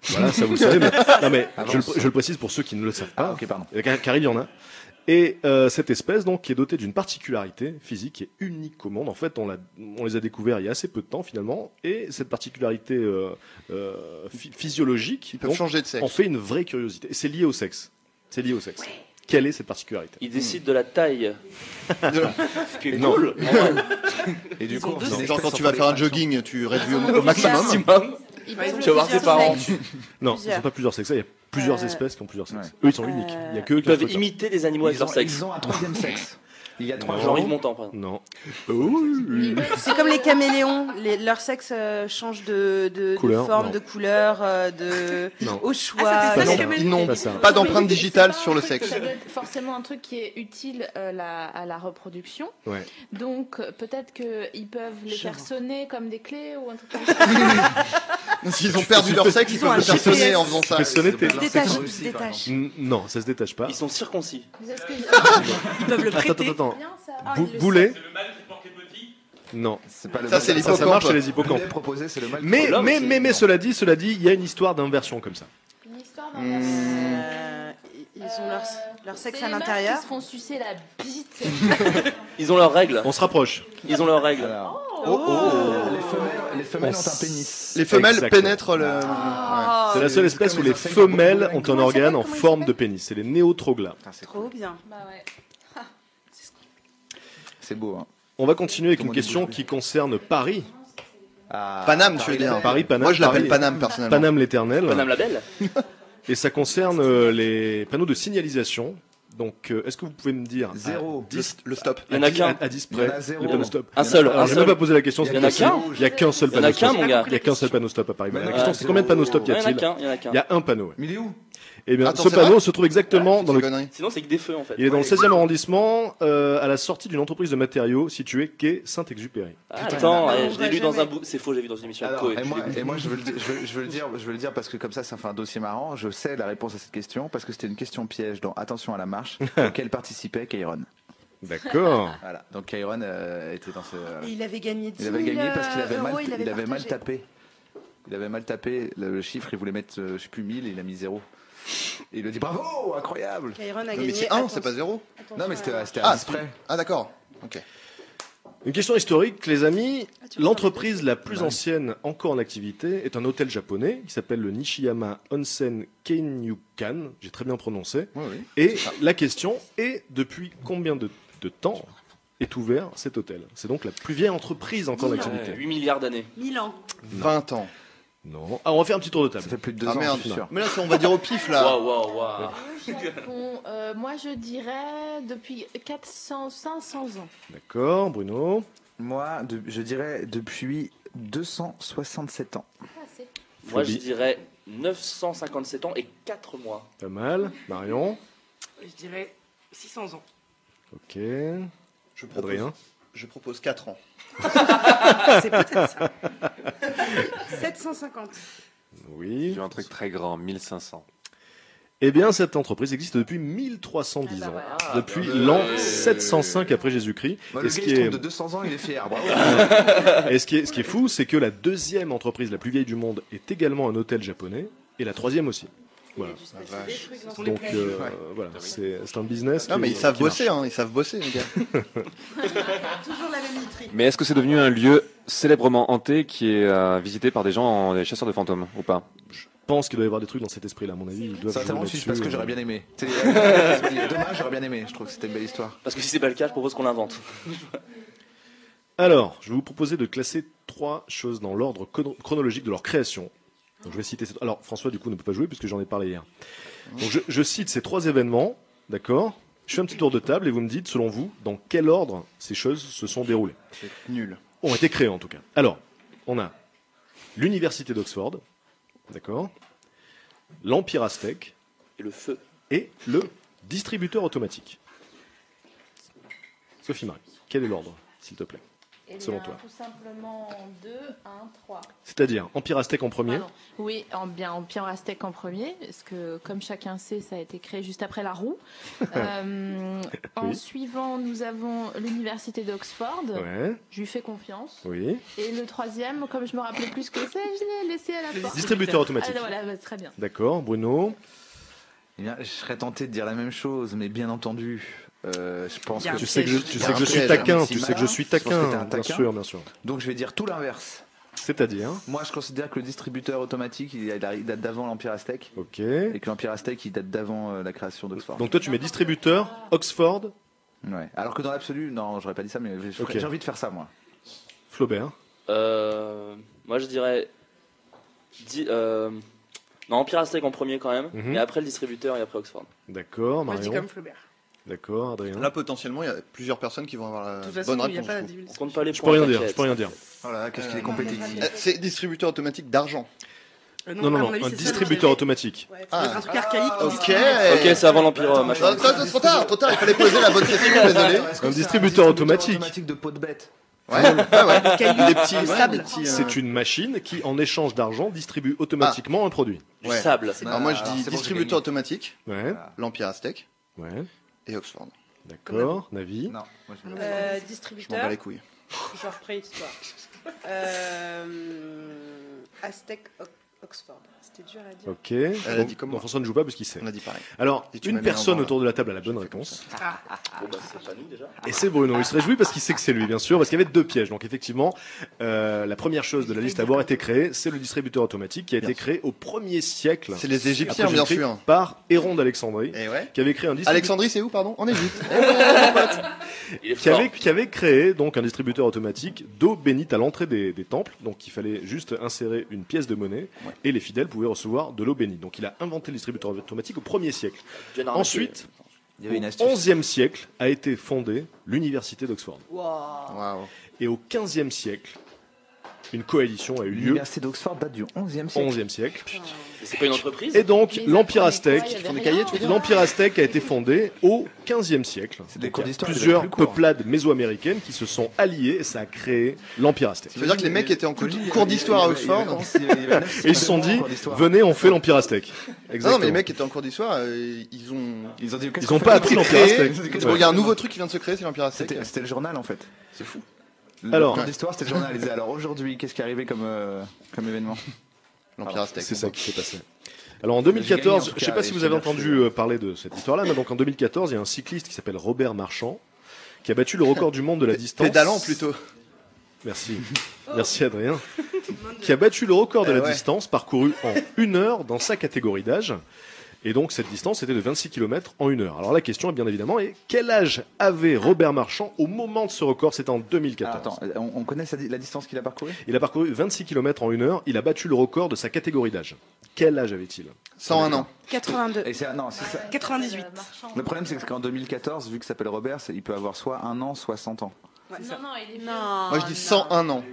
Voilà, ça vous le savez. Mais, non, mais Avance. je le précise pour ceux qui ne le savent pas. Ah, ok, pardon. Car il y en a. Et cette espèce, donc, qui est dotée d'une particularité physique qui est unique au monde. En fait, on les a découverts il y a assez peu de temps, finalement. Et cette particularité physiologique, Ils peuvent donc, changer de sexe. en fait une vraie curiosité. Et c'est lié au sexe. C'est lié au sexe. Quelle est cette particularité? Il décide de la taille. Ce qui est Non. cool. en vrai. Et du Ils coup, ont on deux faisait C'est des genre quand tests tu vas sur faire un les fractions. jogging, tu réduis au maximum. Maximum. Ils Ouais, ont Tu vas voir tes plusieurs parents. sexes. Non, ce ne sont pas plusieurs sexes. Il y a plusieurs espèces qui ont plusieurs sexes. Ouais. Eux, ils sont uniques. Il y a que eux Ils qui ont peuvent ce truc-là. imiter des animaux avec Ils leur sexe. ont un troisième sexe. Il y a 3 Jean-Yves Montand, par exemple. Non. C'est comme les caméléons, leur sexe change de Couleur, forme, non. de couleur, Non. au choix. Ils n'ont Pas ça. pas d'empreinte digitale sur le sexe. Ça doit être forcément un truc qui est utile à la reproduction. Ouais. Donc peut-être qu'ils peuvent les faire sonner comme des clés ou un truc comme ça. S'ils ont perdu leur sexe, ils peuvent un le faire GPS. sonner en faisant ça. Tu fais sonner tes- Se détache. Non, ça se détache pas. Ils sont circoncis. Est-ce que Ils peuvent le prêter. Attends. bien ça Boulet. Non. C'est pas le Ça, mal. c'est Ça marche chez les Le hippocampes. lait proposé, c'est le mal. Mais Non. cela dit, il y a une histoire d'inversion comme ça. Une histoire Ils ont leur sexe à Qui l'intérieur. se font sucer la bite. Ils ont leurs règles. On se rapproche. Ils ont leurs règles. Les femelles ont un pénis. Les femelles Exactement. pénètrent le. C'est la seule espèce où les femelles ont un organe en forme de pénis. C'est les néotroglas. Trop bien. Bah ouais. C'est beau, hein. On va continuer avec une question qui concerne Paris. Paname, tu veux dire. Paris, Paname. Moi, je l'appelle Paris. Paname, personnellement. Paname l'éternel. Madame la Belle. Et ça concerne les panneaux de signalisation. Donc, est-ce que vous pouvez me dire Zéro. Le stop. Il y en a qu'un. à 10 Il y en près, a zéro. les panneaux stop. Un seul. Alors, Un je n'ai même seul. pas posé la question. Il y en a qu'un. Il n'y a qu'un seul Il y en panneau a qu'un, stop. mon gars. Il n'y a qu'un seul panneau stop à Paris. La Ouais, question, c'est combien de panneaux stop y Il y en a a-t-il? qu'un. Il y en a qu'un. Il y a un panneau. ouais. Mais il est où? Eh bien, Attends, ce c'est vrai panneau se trouve exactement dans C'est le. une connerie. Sinon, c'est que des feux en fait. Il est dans le 16e arrondissement, à la sortie d'une entreprise de matériaux située quai Saint-Exupéry. Ah, attends, on je l'ai va lu dans jamais. un bout. C'est faux, j'ai vu dans une émission de Alors, Coé. et moi, je veux le dire parce que comme ça fait un dossier marrant. Je sais la réponse à cette question parce que c'était une question piège dans Attention à la marche auquel participait Kairon. D'accord. Voilà. Donc Kairon était dans ce. Et il avait gagné 10 Il 000 avait gagné parce qu'il avait euros, il avait mal partagé. tapé. Il avait mal tapé le chiffre. Il voulait mettre, je sais plus 1000 et il a mis 0. Et il a dit bravo, incroyable. Kairon a Non, gagné. mais c'est 1, c'est pas 0. Non mais c'était à Ah, 10 près. Ah, d'accord. Ok. Une question historique, les amis. tu veux L'entreprise savoir la plus ancienne encore en activité est un hôtel japonais qui s'appelle le Nishiyama Onsen Keinyukan. J'ai très bien prononcé. Oui, oui. Et la question est depuis combien de temps est ouvert cet hôtel? C'est donc la plus vieille entreprise encore en activité. 8 milliards d'années. 1000 ans. 20 ans. Non. Alors on va faire un petit tour de Ça table. fait plus de 2 Ah ans, merde. je suis sûr. Mais là, on va dire au pif, là. Waouh, waouh. Japon, moi je dirais depuis 500 ans. D'accord, Bruno. Moi, je dirais depuis 267 ans. Moi, je dirais 957 ans et 4 mois. Pas mal. Marion. Je dirais 600 ans. Ok. Je propose, Adrien. je propose 4 ans. C'est peut-être ça. 750. Oui. J'ai un truc très grand, 1500. Eh bien, cette entreprise existe depuis 1310 Ah bah ans. voilà. Depuis l'an 705 après Jésus-Christ. Bah, Et le ce gars, qui il se est- trompe de 200 ans, il est fier. Bravo. Et ce qui est fou, c'est que la deuxième entreprise la plus vieille du monde est également un hôtel japonais, et la troisième aussi. Voilà. Donc voilà, c'est un business. Non, qui- mais ils savent qui marche. bosser, hein. Ils savent bosser, les gars. Toujours la même literie. Mais est-ce que c'est devenu un lieu célèbrement hanté qui est visité par des gens, des chasseurs de fantômes ou pas? Je pense qu'il doit y avoir des trucs dans cet esprit-là, à mon avis. Ils doivent Ça, jouer tellement là-dessus. parce que j'aurais bien aimé. Dommage, j'aurais bien aimé. Je trouve que c'était une belle histoire. Parce que si c'est pas le cas, je propose qu'on l'invente. Alors, je vais vous proposer de classer 3 choses dans l'ordre chronologique de leur création. Donc, je vais citer. Alors, François, du coup, ne peut pas jouer puisque j'en ai parlé hier. Donc, je cite ces 3 événements, d'accord? Je fais un petit tour de table et vous me dites, selon vous, dans quel ordre ces choses se sont déroulées. C'est nul. Ont été créées, en tout cas. Alors, on a l'université d'Oxford, d'accord? L'Empire aztèque Et le feu. et le distributeur automatique. Sophie Marie, quel est l'ordre, s'il te plaît? Eh Selon bien, toi. tout simplement 2, 1, 3. C'est-à-dire Empire aztèque en premier. Pardon. Oui, Empire aztèque en premier, parce que comme chacun sait, ça a été créé juste après la roue. En Oui. suivant, nous avons l'université d'Oxford. Ouais, Je lui fais confiance. oui. Et le troisième, comme je me rappelais plus ce que c'est, je l'ai laissé à la fin. Distributeur automatique. Ah, voilà, bah, très bien. D'accord, Bruno. Eh bien, je serais tenté de dire la même chose, mais bien entendu, je pense Il y a que un Tu sais que je, tu Il y a sais que je un suis piège, taquin, hein. tu sais que je suis Je pense que t'es taquin, un bien taquin. sûr, bien sûr. Donc je vais dire tout l'inverse. C'est-à-dire, Moi, je considère que le distributeur automatique, il date d'avant l'Empire aztèque, ok. et que l'Empire aztèque, il date d'avant la création d'Oxford. Donc toi tu mets distributeur, Oxford, Ouais. Alors que dans l'absolu, non, j'aurais pas dit ça, mais Ok. j'ai envie de faire ça, moi. Flaubert. Moi, je dirais. Non, Empire aztèque en premier quand même. Mhm. Et après le distributeur et après Oxford. D'accord, Moi, je dis Marion. comme Flaubert. D'accord, Adrien. Là, potentiellement, il y a plusieurs personnes qui vont avoir la De toute façon, bonne il n'y a réponse. pas la je trouve. divulgation. On compte pas les Je peux points. rien dire, t'inquiète. je peux rien dire. Voilà, qu'est-ce qu'il est compétitif. C'est distributeur automatique d'argent. Non, non, à non, mon avis, un c'est ça, distributeur le- automatique. Ouais, ça doit être un truc archaïque. qui Ok. distribue. Ok, c'est avant l'Empire Non, machin. trop tard, il fallait poser la bonne question, désolé. Un distributeur automatique. de peau de bête. Ouais, ouais. Cailloux, Des petits, du ouais, sable. des petits, C'est une machine qui, en échange d'argent, distribue automatiquement un produit. Du Ouais. sable. Alors moi, je Alors, dis c'est bon, distributeur j'ai automatique, Ouais, l'Empire Aztèque ouais. et Oxford. D'accord, Navi. Non, moi, je Je m'en bats Distributeur, les couilles. genre préhistoire. Aztèque, Oxford. C'était dur à dire. Ok. Elle a dit comme moi. François ne joue pas parce qu'il sait. On a dit pareil. Alors, Et tu une m'as mis en personne branle. autour de la table a la bonne réponse. Bon, bah, c'est pas nous déjà. Et c'est Bruno. Il se réjouit parce qu'il sait que c'est lui, bien sûr, parce qu'il y avait 2 pièges. Donc, effectivement, la première chose de la liste à avoir été créée, c'est le distributeur automatique qui a été créé au 1er siècle. C'est les Égyptiens, Après bien Jésus-Christ, sûr. Par Héron d'Alexandrie, Et ouais. qui avait créé un distributeur. Alexandrie, c'est où, pardon? En Égypte. Il est Qui fort. avait créé donc un distributeur automatique d'eau bénite à l'entrée des temples. Donc il fallait juste insérer une pièce de monnaie et les fidèles pouvaient recevoir de l'eau bénite. Donc il a inventé le distributeur automatique au 1er siècle. John Arnaud, Ensuite, Il y avait une au astuce. 11e siècle a été fondée l'université d'Oxford. Waouh. Et au 15e siècle, une coalition a eu lieu. L'université d'Oxford date du 11e siècle. 11e siècle. c'est pas une entreprise. Et donc l'Empire Aztèque, Ils font des cahiers, tu veux dire l'Empire Aztèque a été fondé au 15e siècle. C'est des Donc, cours il y a d'histoire, plusieurs c'est plus court. peuplades mésoaméricaines qui se sont alliées et ça a créé l'Empire Aztèque. Ça veut dire que les mecs étaient en cours d'histoire à Oxford. Et ils se sont dit, venez, on fait l'Empire Aztèque. Non, non, mais les mecs étaient en cours d'histoire, ils ont. Ils ont dit, qu'est-ce Ils qu'on ont fait pas avec appris les l'Empire créés Aztèque. Bon, il y a un nouveau truc qui vient de se créer, c'est l'Empire Aztèque. C'était le journal en fait. C'est fou. Alors- Le cours d'histoire, c'était le journal. Ils disaient, alors aujourd'hui, qu'est-ce qui est arrivé comme événement? L'Empire Aztèque. C'est ça qui s'est passé. Alors en J'ai gagné, en 2014, tout je sais cas, pas si et vous j'ai avez bien entendu parler de cette histoire-là, mais donc en 2014, il y a un cycliste qui s'appelle Robert Marchand qui a battu le record du monde de la distance. Pédalant plutôt. Merci. Merci Adrien. Qui a battu le record de la Ouais. distance parcourue en 1 heure dans sa catégorie d'âge. Et donc cette distance était de 26 km en 1 heure. Alors la question est bien évidemment, quel âge avait Robert Marchand au moment de ce record? C'était en 2014. Attends, on connaît la distance qu'il a parcourue? Il a parcouru 26 km en 1 heure. Il a battu le record de sa catégorie d'âge. Quel âge avait-il? 101 ans. 82. Et c'est, non, c'est ça. 98. Le problème, c'est qu'en 2014, vu que ça s'appelle Robert, il peut avoir soit 1 an, soit 100 ans. Ouais, ça. Non, il est vieux. Non. Moi, je dis 101 ans.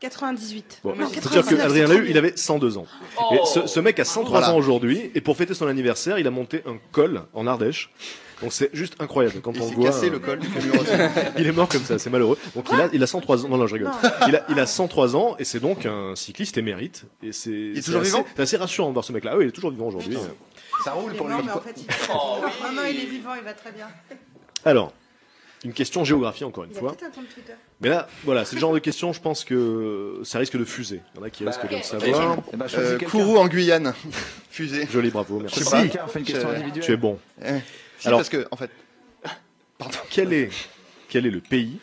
98. Bon, Non, c'est-à-dire que 99, Adrien c'est l'a eu, trop il avait 102 ans. Oh. Et ce mec a 103 Voilà. ans aujourd'hui, et pour fêter son anniversaire, il a monté un col en Ardèche. Donc c'est juste incroyable quand Il on s'est voit. cassé le col du fémur aussi. Il est mort comme ça, c'est malheureux. Donc il a 103 ans. Non, non, je rigole. Il a 103 ans et c'est donc un cycliste émérite. Et c'est. est c'est toujours assez- vivant C'est assez rassurant de voir ce mec-là. Ah oui, il est toujours vivant aujourd'hui. Ça roule Il est pour lui. mort, mais en fait, il... Non, non, il est vivant, il va très bien. Alors, une question géographie encore une Il a fois. peut-être un compte Twitter. Mais là, voilà, c'est le genre de question, je pense que ça risque de fuser. Il y en a qui risquent de le ok. savoir. Eh ben, choisis quelqu'un. Kourou en Guyane. Fusée. Joli, bravo, merci. Je sais pas, quelqu'un fait une question Je- individuelle. Tu es bon. Si, Alors- parce que, en fait. Quel est le pays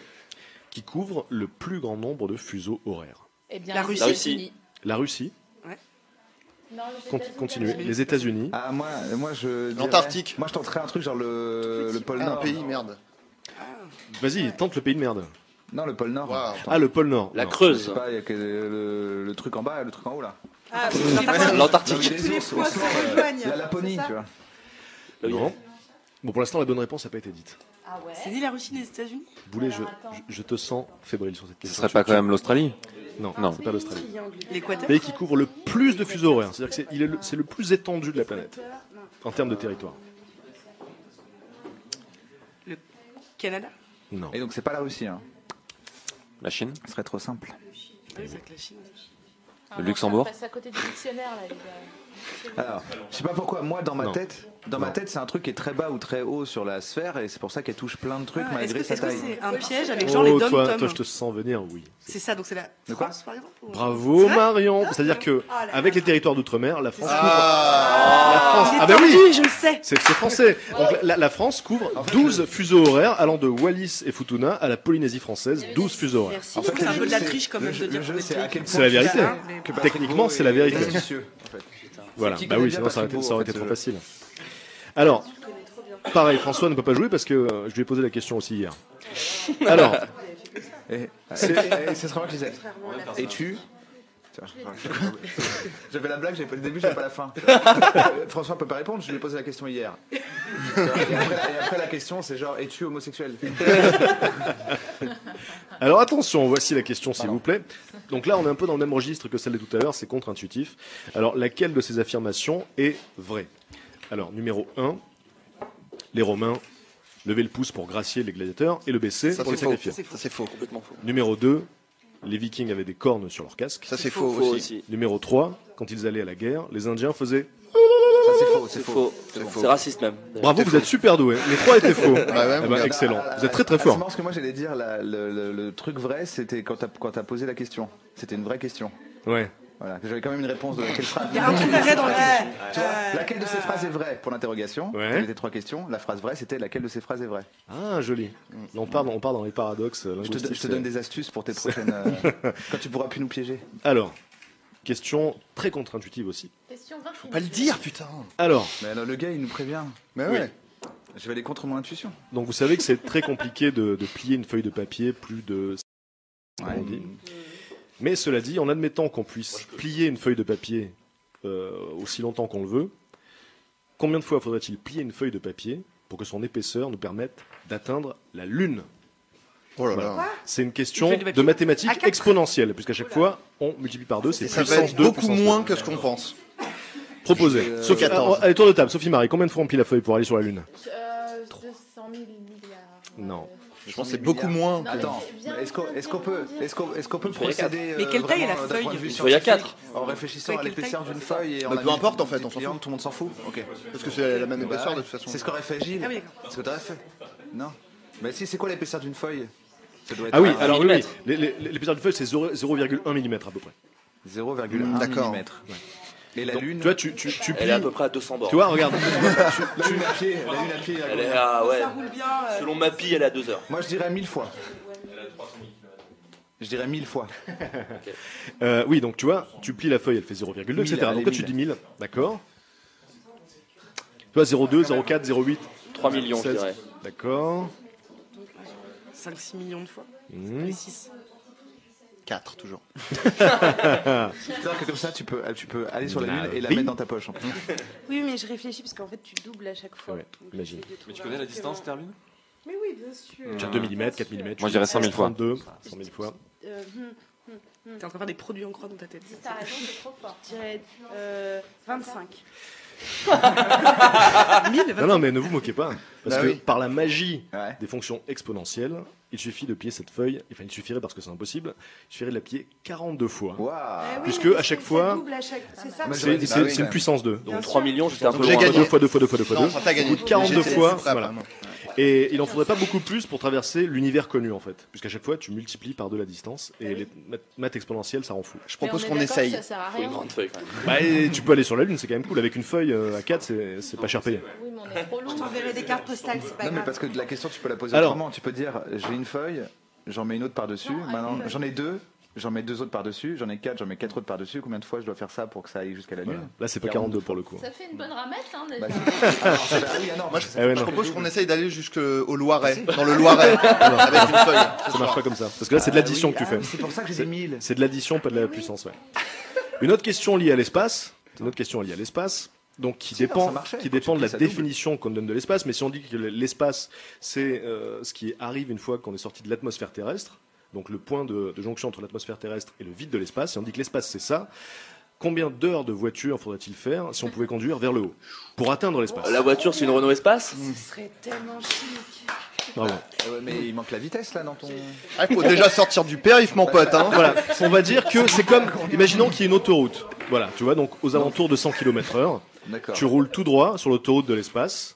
qui couvre le plus grand nombre de fuseaux horaires? Eh bien, La les Russie. La Russie. États-Unis. La Russie. Non, les États-Unis. Continuez. Les États-Unis. Ah, moi, je. dirais- L'Antarctique. Moi, je tenterais un truc genre le pôle Un Nord. pays, merde. Vas-y, tente le pays de merde. Non, le pôle Nord. Waouh. Ah, le pôle Nord. La Non. Je Creuse. sais pas, il y a que le truc en bas et le truc en haut là. Ah, L'Antarctique. Là où il y a les ours, points au se nord, rejoignent, la Laponie, c'est ça tu vois. Non. Bon, pour l'instant, la bonne réponse n'a pas été dite. Ah ouais. C'est dit la Russie, les États-Unis? Boulet, Alors, attends. je te sens fébrile sur cette Ce question. serait pas quand même l'Australie? Non, Non. c'est pas l'Australie. L'Équateur? Pays qui couvre le plus de fuseaux horaires. C'est-à-dire que c'est le plus étendu de la planète en termes de territoire. Le Canada? Non. Et donc, c'est pas la Russie, hein. La Chine? Ce serait trop simple. Oui, c'est que la Chine. Ah, Le non, Luxembourg. ça passe à côté du dictionnaire, là, les gars. Alors, je sais pas pourquoi, moi, dans ma Non. tête, c'est un truc qui est très bas ou très haut sur la sphère et c'est pour ça qu'elle touche plein de trucs Ah, malgré sa est-ce que taille. c'est un piège avec genre les Oh, toi, dom-toms? je te sens venir, oui. C'est ça, donc c'est la De quoi France, par exemple? ou- Bravo C'est vrai Marion. C'est-à-dire que Ah là avec là. les territoires d'outre-mer, la France couvre. Ah. La France. Il est Ah ben oui. tendu, je le sais. C'est français. Donc la France couvre 12 fuseaux horaires allant de Wallis et Futuna à la Polynésie française. 12 fuseaux horaires. Merci. C'est un peu de la triche quand même de dire Le jeu, qu'on est c'est à pays. quel point C'est la vérité. que Patrick Techniquement, Beau c'est la est vérité. astucieux, en fait. Voilà. Qui Bah connaît oui, bien sinon ça aurait Patrick été, Beau, ça aurait en été fait, trop ce facile. Alors, pareil, François ne peut pas jouer parce que je lui ai posé la question aussi hier. Alors, Et ce sera moi qui disais. Et tu Tu vois. J'avais la blague, j'avais pas le début, j'avais pas la fin. François peut pas répondre, je lui ai posé la question hier. Et après la question, c'est genre, es-tu homosexuel? Alors attention, voici la question s'il vous plaît. Donc là, on est un peu dans le même registre que celle de tout à l'heure, c'est contre-intuitif. Alors, laquelle de ces affirmations est vraie? Alors, numéro 1, les Romains levaient le pouce pour gracier les gladiateurs et le baisser pour les sacrifier. Ça c'est faux. Complètement faux. Numéro 2, les Vikings avaient des cornes sur leur casque. Ça c'est faux Faux aussi. Numéro 3, quand ils allaient à la guerre, les Indiens faisaient... Ça, c'est faux, C'est faux. C'est faux. C'est raciste même. Bravo, vous êtes super doués. Les 3 étaient faux. ouais, Eh ben, regarde. excellent. Vous êtes très très C'est fort. marrant parce que moi j'allais dire le truc vrai, c'était quand t'as posé la question. C'était une vraie question. Ouais. Voilà, j'avais quand même une réponse de laquelle phrase. Il y a un truc vrai dans le Tu vois, laquelle de ces phrases est vraie pour l'interrogation? Ouais. Il y avait 3 questions. La phrase vraie, c'était laquelle de ces phrases est vraie? Ah, joli. Là, on part dans les paradoxes linguistiques. Je te donne des astuces pour tes prochaines. Quand tu pourras plus nous piéger. Alors, question très contre-intuitive aussi. Question 20. Faut pas le dire, putain. Alors, Mais alors, le gars, il nous prévient. Mais ouais. Je vais aller contre mon intuition. donc vous savez que c'est très compliqué de plier une feuille de papier plus de... Ouais. on dit. Mais cela dit, en admettant qu'on puisse plier une feuille de papier aussi longtemps qu'on le veut, combien de fois faudrait-il plier une feuille de papier pour que son épaisseur nous permette d'atteindre la Lune? Oh là là. C'est une Une question feuille de papier de mathématiques à 4. exponentielle, puisqu'à chaque fois, on multiplie par 2, c'est Et ça va puissance être 2. beaucoup puissance moins 2. que ce qu'on pense. Proposé. Sophie, 14. allez, tour de table. Sophie Marie, combien de fois on plie la feuille pour aller sur la Lune? 200 000 milliards. Non. Je pense que c'est beaucoup moins. Non, Attends, mais c'est bien est-ce qu'on peut Feuille à procéder Mais quelle taille est la vraiment d'un feuille point de vue Feuille à scientifique, 4. en réfléchissant à Quelle l'épaisseur taille d'une feuille et en Mais la peu importe, en fait, on s'en multipliant, fout. tout le monde s'en fout. Ok. Parce que c'est la même Bah épaisseur de ouais. toute façon. C'est ce qu'aurait fait Gilles. Ah oui, d'accord. Ce que t'aurais fait. Non. Mais si, c'est quoi l'épaisseur d'une feuille? Ça doit être Ah oui, un alors oui, millimètre. l'épaisseur d'une feuille, c'est 0,1 mm à peu près. 0,1 D'accord. mm. Et la Donc, Lune, tu vois, tu Elle plies... est à peu près à 200 bords. Tu vois, regarde. la Lune à pied, Elle est à, ouais. Ça roule bien. Selon ma pie, elle est à 2 heures. Moi, je dirais 1000 fois. Je dirais 1000 fois. Oui, donc tu vois, tu plies la feuille, elle fait 0,2, etc. 1000, Donc là, tu dis 1000, d'accord. Tu vois, 0,2, 0,4, 0,8. 3 millions, je 16. dirais. D'accord. 5-6 millions de fois. Mmh. Les 6. 4 toujours. C'est-à-dire que comme ça, tu peux aller sur la Lune et la oui. mettre dans ta poche. En plus. Oui, mais je réfléchis parce qu'en fait, tu doubles à chaque fois. Ouais, imagine. Mais tu connais la distance Terlune? Mais oui, bien sûr. Tu as 2 mm, 4 mm. Moi, je dirais 100 000 fois. 32, 100 000 fois. T'es en train de faire des produits en croix dans ta tête. T'as raison, c'est trop fort. Je dirais 25. Non, non, mais ne vous moquez pas. Parce Bah que oui. par la magie Ouais. des fonctions exponentielles, il suffit de plier cette feuille, enfin il suffirait parce que c'est impossible, il suffirait de la plier 42 fois. Waouh. Puisque à chaque fois, C'est ça. Moi, c'est j'aurais dit- c'est- bah oui, c'est quand une même. puissance 2. Bien Donc 3 millions, j'étais un peu J'ai loin. gagné. 2 fois 2 fois 2 fois 2 fois 2. Non, t'as pas gagné. Au bout de 42 J'étais fois, prêt, voilà. apparemment. Et il en faudrait pas beaucoup plus pour traverser l'univers connu en fait. Puisqu'à chaque fois, tu multiplies par 2 la distance et les maths exponentielles, ça rend fou. Je propose qu'on essaye. Ça sert à Faut rien. une grande feuille quand même. Bah, et tu peux aller sur la Lune, c'est quand même cool. Avec une feuille à 4, c'est pas cher payé. Oui, mais on est trop lourd. Je t'enverrai des cartes postales, c'est pas Non, mais grave. parce que la question, tu peux la poser Alors. autrement. Tu peux dire, j'ai une feuille, j'en mets une autre par-dessus. Maintenant, j'en ai 2. J'en mets 2 autres par-dessus, j'en ai 4, j'en mets 4 autres par-dessus. Combien de fois je dois faire ça pour que ça aille jusqu'à la Lune? Là, c'est pas 42 pour le coup. Ça fait une bonne ramette, hein, déjà. Bah, oui, ah non, Moi, Ah ouais, je non. propose qu'on essaye d'aller jusqu'au Loiret, dans le Loiret, avec une feuille. Ça marche pas comme ça. Parce que là, c'est de l'addition que tu fais. C'est pour ça que j'ai dit 1000. C'est de l'addition, pas de la puissance, ouais. Une autre question liée à l'espace. Une autre question liée à l'espace. Donc, qui Si, non, dépend, ça marchait. qui Quand dépend tu de la plies, ça double. définition qu'on donne de l'espace. Mais si on dit que l'espace, c'est ce qui arrive une fois qu'on est sorti de l'atmosphère terrestre, donc le point de jonction entre l'atmosphère terrestre et le vide de l'espace, si on dit que l'espace c'est ça, combien d'heures de voiture faudrait-il faire si on pouvait conduire vers le haut pour atteindre l'espace? La voiture, c'est une Renault Espace. Ce serait tellement chic. Bravo. Ouais, mais il manque la vitesse là dans ton. Ah, il faut déjà sortir du périph', mon pote. Hein. Voilà, on va dire que c'est comme, imaginons qu'il y ait une autoroute. Voilà, tu vois, donc aux alentours de 100 km/h, D'accord. tu roules tout droit sur l'autoroute de l'espace.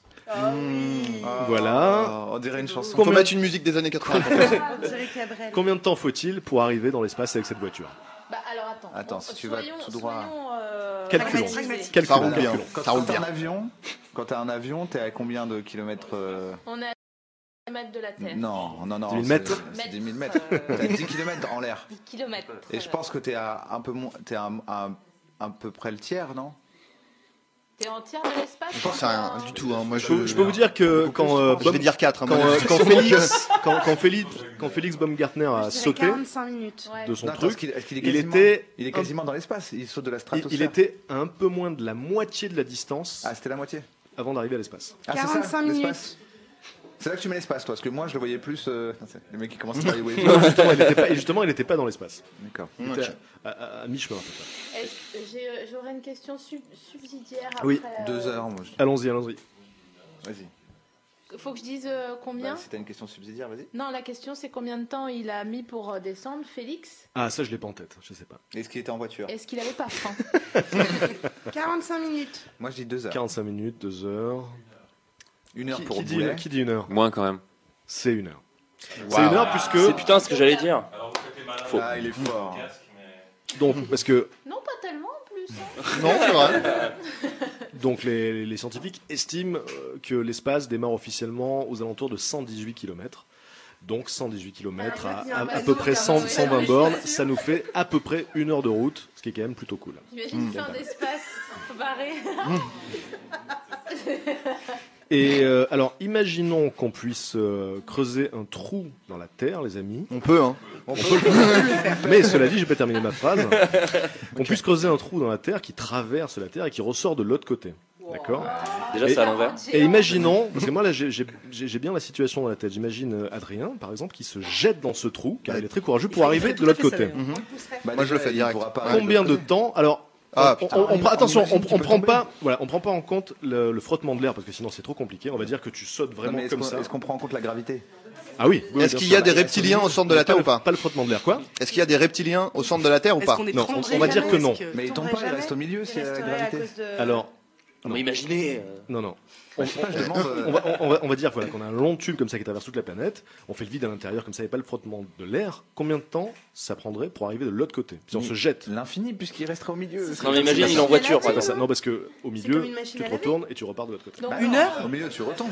Voilà. On dirait une chanson. Faut mettre une musique des années 80. On dirait Cabrel. Combien de temps faut-il pour arriver dans l'espace avec cette voiture? Bah, alors attends. Attends, si tu vas tout droit. Calculons. pragmatique. Calculons, Ça roule bien. calculons. Quand Ça roule t'es en bien. avion, quand t'es en avion, t'es à combien de kilomètres On est à mètres de la Terre. Non, non, non. 10 000 c'est- mètres. C'est 10 000 mètres. T'as 10 kilomètres en l'air. 10 kilomètres. Et je pense que t'es à un peu moins, t'es à peu près le tiers, non? T'es en tiers de l'espace? Je sais rien du tout. Hein. Moi, Je peux vous dire que quand je vais dire 4. Quand Félix Baumgartner a sauté 45 minutes. de son Non, attends, truc, est-ce qu'il est il quasiment- était il est quasiment dans l'espace. Il saute de la stratosphère. il était à un peu moins de la moitié de la distance Ah, c'était la moitié. avant d'arriver à l'espace. Ah, c'est ça, 45 minutes. l'espace. C'est là que tu mets l'espace, toi, parce que moi, je le voyais plus. C'est les mecs qui commencent à travailler. Oui. Justement, il n'était pas dans l'espace. D'accord. Il était à mi-chemin. à peu près. J'aurais une question subsidiaire Oui. après. 2 heures, moi. Allons-y. Vas-y. Faut que je dise combien? Si t'as une question subsidiaire, vas-y. Non, la question c'est combien de temps il a mis pour descendre, Félix? Ah, ça, je l'ai pas en tête. Je sais pas. Est-ce qu'il était en voiture? Est-ce qu'il avait pas faim? 45 minutes. Moi, je dis 2 heures. 45 minutes, 2 heures. 1 heure pour Qui Boulet. dit 1 heure? Moins quand même. C'est 1 heure. C'est 1 heure puisque. C'est putain ce que j'allais dire. Faux. Ah, il est fort. Donc, parce que. Non, pas tellement en plus. Hein. Non, c'est vrai. Donc les scientifiques estiment que l'espace démarre officiellement aux alentours de 118 km. Donc 118 km à peu près 120 bornes, ça nous fait à peu près 1 heure de route, ce qui est quand même plutôt cool. J'imagine fin d'espace, barré. Et alors imaginons qu'on puisse creuser un trou dans la Terre, les amis. On peut, hein. On peut le faire. Mais cela dit, je vais pas terminer ma phrase. Qu'on puisse creuser un trou dans la Terre qui traverse la Terre et qui ressort de l'autre côté. D'accord. Déjà, c'est à l'envers. Et imaginons, parce que moi là j'ai bien la situation dans la tête. J'imagine Adrien, par exemple, qui se jette dans ce trou, car il est très courageux pour arriver de l'autre côté. Moi, je le fais direct. Combien de temps? Alors. Attention, on prend pas en compte le frottement de l'air parce que sinon c'est trop compliqué. On va dire que tu sautes vraiment comme ça. Est-ce qu'on prend en compte la gravité? Ah oui. Est-ce qu'il y a des reptiliens au centre de la Terre ou pas? Pas le frottement de l'air, quoi. Est-ce qu'il y a des reptiliens au centre de la Terre ou pas? Non, on va dire que non. Mais il tombe pas, il reste au milieu s'il y a la gravité. Alors. Mais imaginez. Non. Je sais pas, je demande. On va dire voilà, qu'on a un long tube comme ça qui traverse toute la planète. On fait le vide à l'intérieur comme ça, il n'y a pas le frottement de l'air. Combien de temps ça prendrait pour arriver de l'autre côté? Si on se jette. L'infini, puisqu'il resterait au milieu. Non, mais imagine, il est en voiture. C'est pas ça. Non, parce que au milieu, tu te retournes et tu repars de l'autre côté. Donc 1 heure? Au milieu, tu retombes.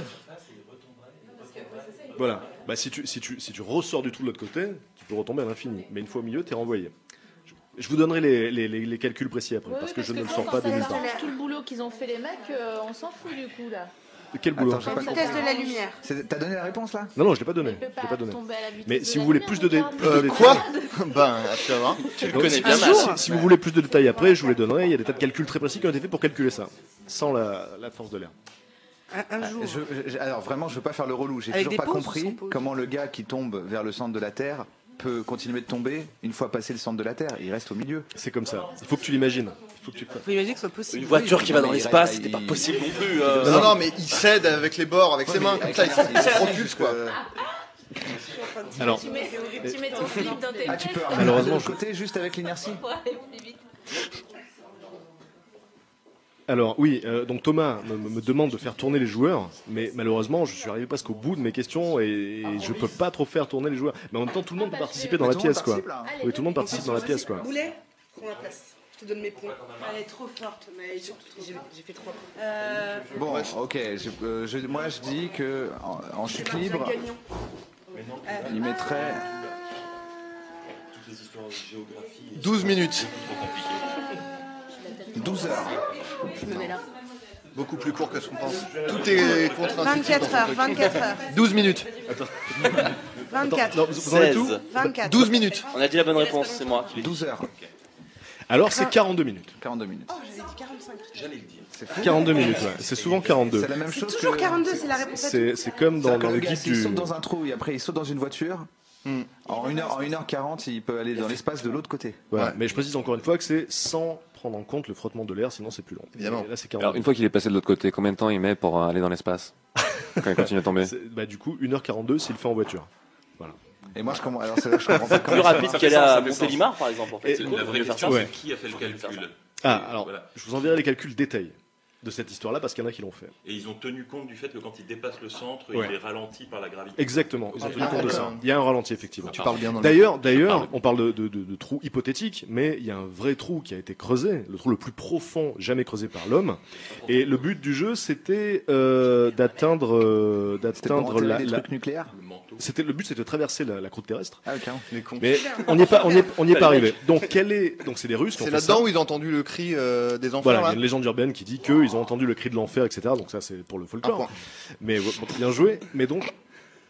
Voilà. Bah, si tu ressors du tout de l'autre côté, tu peux retomber à l'infini. Mais une fois au milieu, tu es renvoyé. Je vous donnerai les calculs précis après, parce que je ne le sors pas de nulle part. Tout le boulot qu'ils ont fait les mecs, on s'en fout du coup là. Quel boulot? La vitesse de la lumière. T'as donné la réponse là? Non, je l'ai pas donné. Il peut pas tomber à la vitesse Mais de si la vous voulez lumière, plus de détails. regarde. Quoi? Ben, tu vas voir. Tu le connais bien mal. Si vous voulez plus de détails après, je vous les donnerai. Il y a des tas de calculs très précis qui ont été faits pour calculer ça, sans la force de l'air. Un jour. Alors vraiment, je veux pas faire le relou. J'ai Avec toujours des pas pauses ou compris sans pause comment le gars qui tombe vers le centre de la Terre peut continuer de tomber une fois passé le centre de la Terre. Il reste au milieu. C'est comme ça. Il faut que tu l'imagines. Il faut que tu Faut imaginer que ce soit possible. Une voiture qui va dans mais l'espace, il- c'était pas possible non plus. Non, mais il cède avec les bords, avec ses mains, comme ça, il se propulse, quoi. Alors, Tu mets ton slip dans tes Ah, tu peux fesses, arriver Malheureusement, de l'autre côté juste avec l'inertie. pour aller plus vite. alors oui, donc Thomas me demande de faire tourner les joueurs, mais malheureusement, je suis arrivé presque au bout de mes questions et je peux pas trop faire tourner les joueurs. Mais en même temps, tout le monde peut participer dans la pièce, quoi. Oui, tout le monde participe dans la pièce, quoi. Boulet, prends la place. Je te donne mes points. Elle est trop forte, mais j'ai fait 3 points. Bon, ok. Moi, je dis que en chute libre, il mettrait 12 minutes. 12 heures. Je me mets là. Beaucoup plus court que ce qu'on pense. Tout est contre 24 heures, 24 heures. 12 minutes. 24. Non, vous en êtes où? 24. 12 minutes. On a dit la bonne réponse, c'est moi qui l'ai dit. 12 heures. Alors, c'est 42 minutes. 42 minutes. Oh, j'avais dit 45. C'est fou. 42 minutes, ouais. C'est souvent 42. C'est la même C'est chose toujours que... 42, c'est la réponse à tout. C'est comme dans C'est-à-dire que le gars, guide s'il du... saute dans un trou et après il saute dans une voiture, en 1h40, il peut aller dans l'espace de l'autre côté. Voilà. Ouais. Mais je précise encore une fois que c'est sans prendre en compte le frottement de l'air, sinon c'est plus long. Évidemment. Et là, c'est Alors, 42. une fois qu'il est passé de l'autre côté, combien de temps il met pour aller dans l'espace quand il continue à tomber? Bah, du coup, 1h42 s'il le fait en voiture. Voilà. Et moi, je comprends. Alors, c'est là que je comprends pas Plus comment rapide ça qu'aller sens, à ça fait sens. Montélimar, par exemple. En fait, Et c'est La cool, vraie vaut mieux faire question, ça. Ouais. c'est qui a fait le calcul. Ah, alors, Voilà. je vous enverrai les calculs détaillés de cette histoire-là parce qu'il y en a qui l'ont fait. Et ils ont tenu compte du fait que quand il dépasse le centre, Ouais. il est ralenti par la gravité. Exactement, ils ont tenu compte de ça. Il y a un ralenti, effectivement. Tu parles bien dans le... D'ailleurs, on parle de trous hypothétiques, mais il y a un vrai trou qui a été creusé, le trou le plus profond jamais creusé par l'homme. Et le but du jeu, c'était d'atteindre C'était pour enterrer des trucs nucléaires. Le manteau. le but, c'était de traverser la croûte terrestre. Ah, ok. Les cons. Mais on n'y est pas arrivé. Donc c'est des Russes qui ont C'est fait ça. là-dedans où ils ont entendu le cri des enfants, Voilà, il y là. a une légende urbaine qui dit qu'ils ils ont entendu le cri de l'enfer, etc. Donc ça, c'est pour le Un folklore. point. Mais bien joué. Mais donc,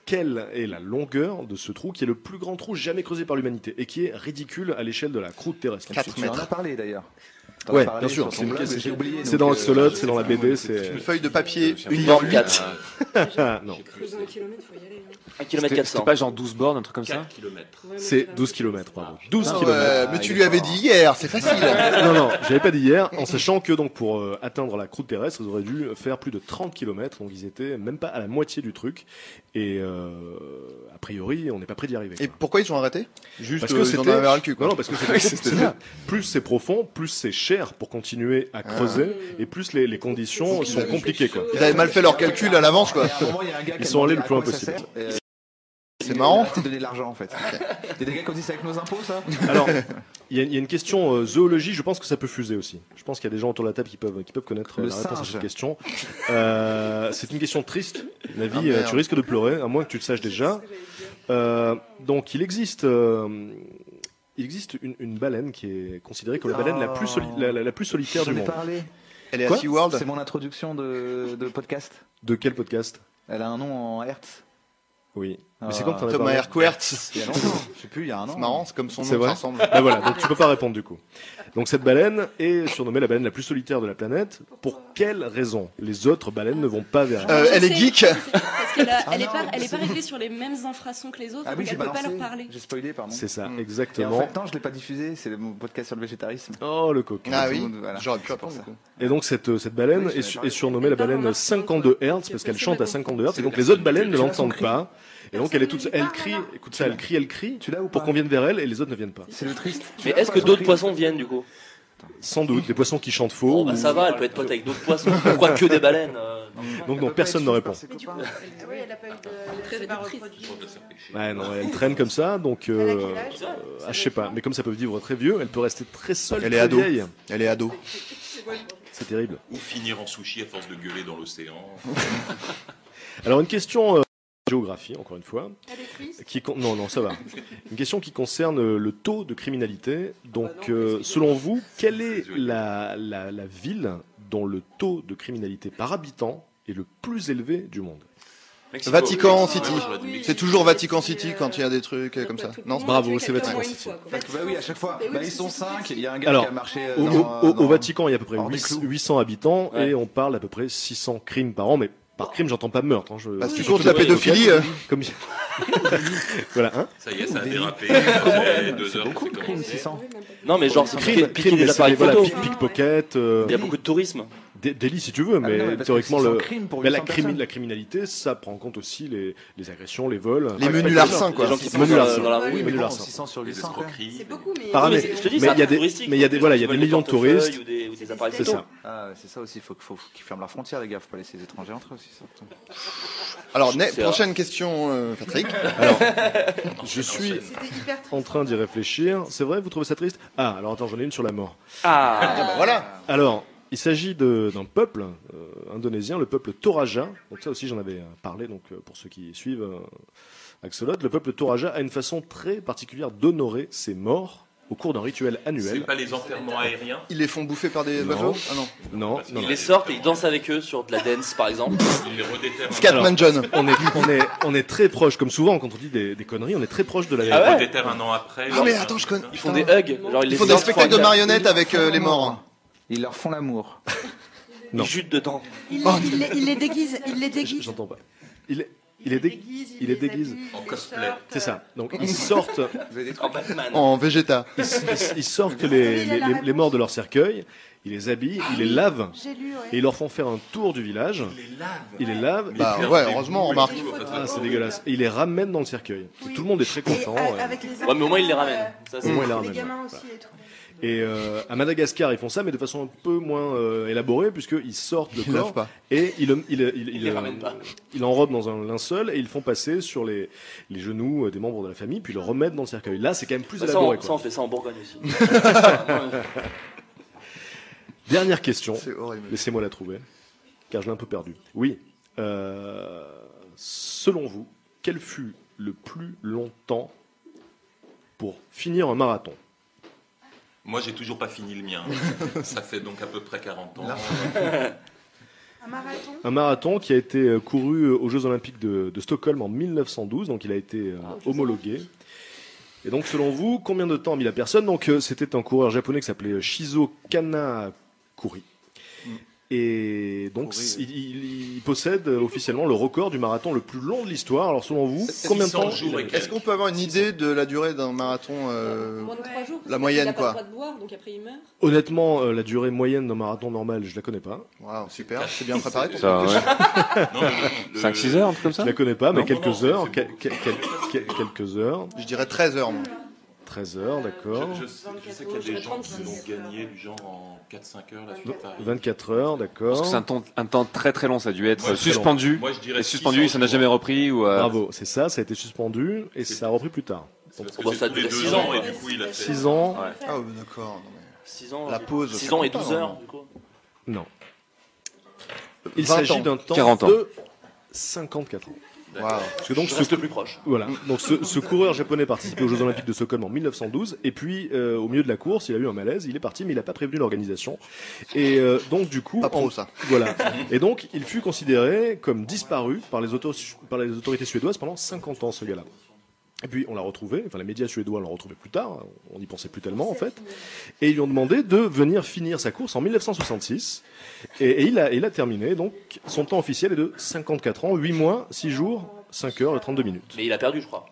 quelle est la longueur de ce trou qui est le plus grand trou jamais creusé par l'humanité et qui est ridicule à l'échelle de la croûte terrestre? 4 Tu en as mètres. parlé d'ailleurs. Ouais, bien sûr. C'est dans Axolotl, c'est dans la BD, c'est. Une feuille de papier, Une une borne borne 4. Non. Creuser 1 kilomètre, faut y aller. 1 km 400. C'était pas genre 12 bornes, un truc comme ça? 4 km. C'est 12 km, pardon. 12 Ah km. ouais, mais tu lui avais dit hier, c'est facile. Non, j'avais pas dit hier, en sachant que donc pour atteindre la croûte terrestre, ils auraient dû faire plus de 30 km, donc ils étaient même pas à la moitié du truc. Et a priori, on n'est pas près d'y arriver. Et pourquoi ils ont arrêté? Juste Parce que ils en c'était avaient ras le cul, quoi. Non, parce que c'était plus c'est profond, plus c'est cher pour continuer à creuser, et plus les conditions sont compliquées, quoi. Ils avaient mal fait leurs calculs à l'avance, quoi. Et à un moment, il y a un gars qui Ils a sont allés demandé le plus à loin quoi ça possible. sert, C'est marrant. Il a donné de l'argent en fait. Il y a des gars qui ont dit c'est avec nos impôts ça. Alors, il y a une question zoologie, je pense que ça peut fuser aussi. Je pense qu'il y a des gens autour de la table qui peuvent connaître Le la réponse à singe. cette question. C'est une question triste. La vie, Ah, merde. tu risques de pleurer, à moins que tu le saches déjà. Donc, il existe une baleine qui est considérée comme la baleine la plus solitaire du J'en ai monde. parlé. Elle est à Quoi SeaWorld. C'est mon introduction de podcast. De quel podcast? Elle a un nom en Hertz. Oui. Mais Ah, c'est quand t'en as Thomas parlé? Herquertz. Il y a longtemps. Je sais plus, il y a un an. C'est marrant, c'est comme son C'est nom, vrai. ça ressemble. Ben voilà, donc tu peux pas répondre du coup. Donc cette baleine est surnommée la baleine la plus solitaire de la planète. Pour quelle raison les autres baleines ne vont pas vers elle? Elle est geek. Parce qu'elle elle est pas réglée sur les mêmes infrasons que les autres, Ah oui, donc j'ai elle peut pas balancé. leur parler. J'ai spoilé, pardon. C'est ça, Et en exactement. fait, non, je l'ai pas diffusé. C'est mon podcast sur le végétarisme. Oh le coquin. Ah Tout le oui, monde, voilà. j'aurais pu C'est répondre. pour ça. Du coup. Et donc cette baleine Oui, j'en ai est parlé. surnommée la baleine 52 Hz parce qu'elle chante à 52 Hz et donc les autres baleines ne l'entendent pas. Et donc elle est toute, elle crie, écoute ça, elle crie Tu l'as ou pour pas qu'on vienne vers elle et les autres ne viennent pas. C'est le triste. Mais est-ce que d'autres poissons viennent du coup? Sans doute, des poissons qui chantent faux. Oh bah ça va, elle peut être pote avec d'autres poissons. Pourquoi que des baleines Donc non, personne ne répond. Oui, elle a pas eu de. Elle s'est pas reproduite. Ouais, non, elle traîne comme ça, donc je sais pas. Mais comme ça peut vivre très vieux, elle peut rester très seule, Elle très est ado. vieille. Elle est ado. C'est terrible. Ou finir en sushi à force de gueuler dans l'océan. Alors une question géographie, encore une fois. Elle est triste. Non, ça va. Une question qui concerne le taux de criminalité. Donc, selon vous, quelle est la ville dont le taux de criminalité par habitant est le plus élevé du monde? Mexico. Vatican City. oui. C'est toujours Vatican City quand il y a des trucs comme ça. Non, Bravo, c'est Vatican City. Bah oui, à chaque fois. Mais oui, Bah, ils c'est sont ça. 5. Il y a un gars Alors, qui a marché Au Vatican, il y a à peu près hors des clous. 800 habitants Ouais. et on parle d'à peu près 600 crimes par an. Mais par crime, j'entends pas meurtre. Hein, Bah, si tu surtout comptes la de- pédophilie, Comme... voilà, hein. Ça y est, ça a dérapé. Ça fait 2 C'est heures beaucoup que de c'est crimes, commencé. 600. Non mais genre c'est Crime, piquer mais des appareils voilà, photo. pickpocket, Il y a beaucoup de tourisme. délit si tu veux, mais, mais non, mais parce que théoriquement 600 le, crimes pour mais la, 800 personnes. la criminalité, ça prend en compte aussi les agressions, les vols, Les Pas menus que les larcins, meurtres. quoi. Les gens qui sont Menus larcins. dans la Oui, rue. mais Menus bon, larcins. 600 sur Des 800. quoi. escroqueries. C'est beaucoup, mais. Par année. Mais je te dis, Mais c'est il un y a des- touristique. mais il y a des- voilà, il y a Ils des veulent millions de portefeuilles touristes. ou des appareils C'est photo. ça. Ah, c'est ça aussi. Faut qu'ils ferment leurs frontières, les gars. Faut pas laisser les étrangers entre eux aussi. Ça. Alors, C'est prochaine question, Patrick. Alors, je suis C'était hyper triste. en train d'y réfléchir. C'est vrai, vous trouvez ça triste? Ah, alors attends, j'en ai une sur la mort. Ah, Voilà. Alors, il s'agit d'un peuple indonésien, le peuple Toraja. Donc ça aussi, j'en avais parlé. Donc pour ceux qui suivent Axolotl, le peuple Toraja a une façon très particulière d'honorer ses morts au cours d'un rituel C'est annuel. pas les enterrements aériens. Ils les font bouffer par des Non. oiseaux? Ah non. Non, Parce non, qu'ils non. ils les sortent et ils dansent avec eux sur de la dance par exemple. Ils les redéterrent. Scatman John. On est très proche, comme souvent quand on dit des conneries, on est très proche de la Ils vérité. les ouais redéterrent un an après. Ah mais attends, je connais. Ils font des hugs, genre ils Ils les font des sortent spectacles de pour- marionnettes avec les morts. Ils leur font l'amour. Non. Ils jutent dedans. Il les déguise. Il les déguise. J'entends pas. Il les déguise. Il les déguise. En cosplay. C'est ça. Donc ils sortent, Vous avez des En trucs. Batman. En Végéta. ils sortent les morts de leur cercueil, ils les habillent, ils les lavent J'ai lu, et ils leur font faire un tour du village. Ils les lavent. Bah et puis- ouais, heureusement, remarque. Ah, c'est dégueulasse. Et ils les ramènent dans le cercueil. Et tout le monde est très content. Avec les Ouais, mais au moins ils les ramènent. Ça, c'est- Au moins, ils les Les ramènent, gamins ouais. aussi et tout. Et à Madagascar, ils font ça, mais de façon un peu moins élaborée, puisqu'ils sortent le Ils lavent corps pas. et ils les ramènent pas. ils l'enrobent dans un linceul et ils le font passer sur les genoux des membres de la famille, puis ils le remettent dans le cercueil. Là, c'est quand même plus Ça, élaboré. on quoi. fait ça en Bourgogne aussi. Dernière question. C'est horrible. Laissez-moi la trouver, car je l'ai un peu perdue. Oui. Selon vous, quel fut le plus long temps pour finir un marathon? Moi, j'ai toujours pas fini le mien. Ça fait donc à peu près 40 ans. Un marathon qui a été couru aux Jeux Olympiques de Stockholm en 1912, donc il a été homologué. Et donc, selon vous, combien de temps a mis la personne? Donc, c'était un coureur japonais qui s'appelait Shizo Kanakuri. Et donc, il possède officiellement le record du marathon le plus long de l'histoire. Alors, selon vous, combien de temps? Est-ce qu'on peut avoir une idée de la durée d'un marathon Moins de 3 jours. La moyenne, il a quoi. pas le droit de boire, donc après il meurt. Honnêtement, la durée moyenne d'un marathon normal, je la connais pas. Waouh, super, c'est bien préparé. Ton Ça, truc. ouais. 5-6 heures, un truc comme ça? Je la connais pas, mais Non, quelques non, heures. c'est Quelques heures. Je dirais 13 heures, moi. 13 heures, d'accord. Je sais qu'il y a des gens qui l'ont gagné du genre en 4-5 heures la suite à Paris. 24 heures, d'accord. Parce que c'est un temps très très long, ça a dû être Ouais, suspendu. Moi, je dirais et suspendu, 600 ça n'a jamais repris. Ou, Bravo, c'est ça, ça a été suspendu et ça a repris plus tard. Parce que c'est tous les 2 ans et du coup il a fait... 6 ans. Ouais. Ah, oui, d'accord. non, mais 6 ans. La pause. 6 ans et 12 50 heures, du coup. Non. Il 20 s'agit ans. d'un temps 40 ans. de 54 ans. Waouh. Parce que donc Je reste le plus proche. Voilà. Donc ce coureur japonais participait aux Jeux Olympiques de Stockholm en 1912 et puis au milieu de la course, il a eu un malaise, il est parti mais il n'a pas prévenu l'organisation. Et donc du coup, Pas pro, ça. Voilà. Et donc il fut considéré comme disparu par les autorités suédoises pendant 50 ans, ce gars-là. Et puis on l'a retrouvé, enfin les médias suédois l'ont retrouvé plus tard, on n'y pensait plus tellement en fait, et ils lui ont demandé de venir finir sa course en 1966, et il a terminé, donc son temps officiel est de 54 ans, 8 mois, 6 jours, 5 heures et 32 minutes. Mais il a perdu, je crois.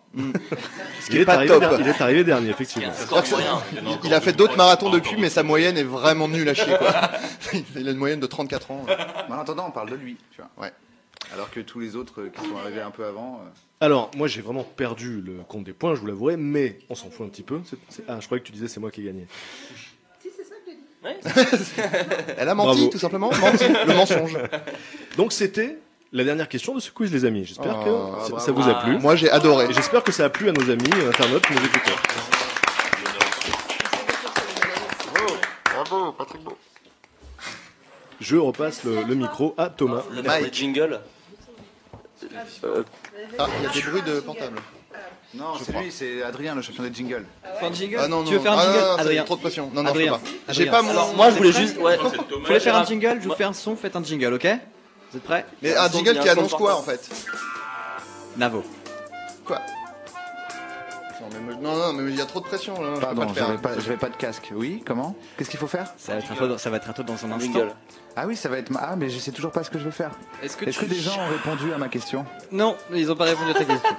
Ce qui est pas top. Il est arrivé dernier, effectivement. Il a fait d'autres marathons depuis, mais sa moyenne est vraiment nulle à chier, quoi. Il a une moyenne de 34 ans. Mais en attendant, on parle de lui, tu vois. Ouais. Alors que tous les autres qui sont arrivés un peu avant... Alors, moi j'ai vraiment perdu le compte des points, je vous l'avouerai, mais on s'en fout un petit peu. Ah, je croyais que tu disais c'est moi qui ai gagné. Si, c'est ça que j'ai dit. Elle a menti, Bravo. tout simplement. Menti. Le mensonge. Donc c'était la dernière question de ce quiz, les amis. J'espère Oh, que bravo. ça vous a plu. Moi, j'ai adoré. Et j'espère que ça a plu à nos amis internautes qui nous écoutaient. Bravo, Patrick Beau. Je repasse le micro à Thomas. Le mec, jingle. Ah, il y a des bruits de portable. Non, c'est lui, c'est Adrien, le champion des jingles. Faire un jingle Ah non, Tu veux faire un jingle, non, c'est Adrien? trop de pression. Non, non, Adrien. je peux pas. J'ai Adrien. pas mon... Alors, moi, je voulais juste. Ouais. Vous voulez faire un jingle? Je vous fais un son, faites un jingle, ok? Vous êtes prêts? Mais un jingle qui annonce quoi, en fait? Navo. Quoi? Non, mais il y a trop de pression, là. Je peux Pardon, pas le faire. j'avais pas de casque. Oui, comment? Qu'est-ce qu'il faut faire? Ça va être un peu dans un instant. Jingle. Ah oui, ça va être... Ah, mais je sais toujours pas ce que je veux faire. Est-ce que des gens ont répondu à ma question? Non, ils ont pas répondu à ta question.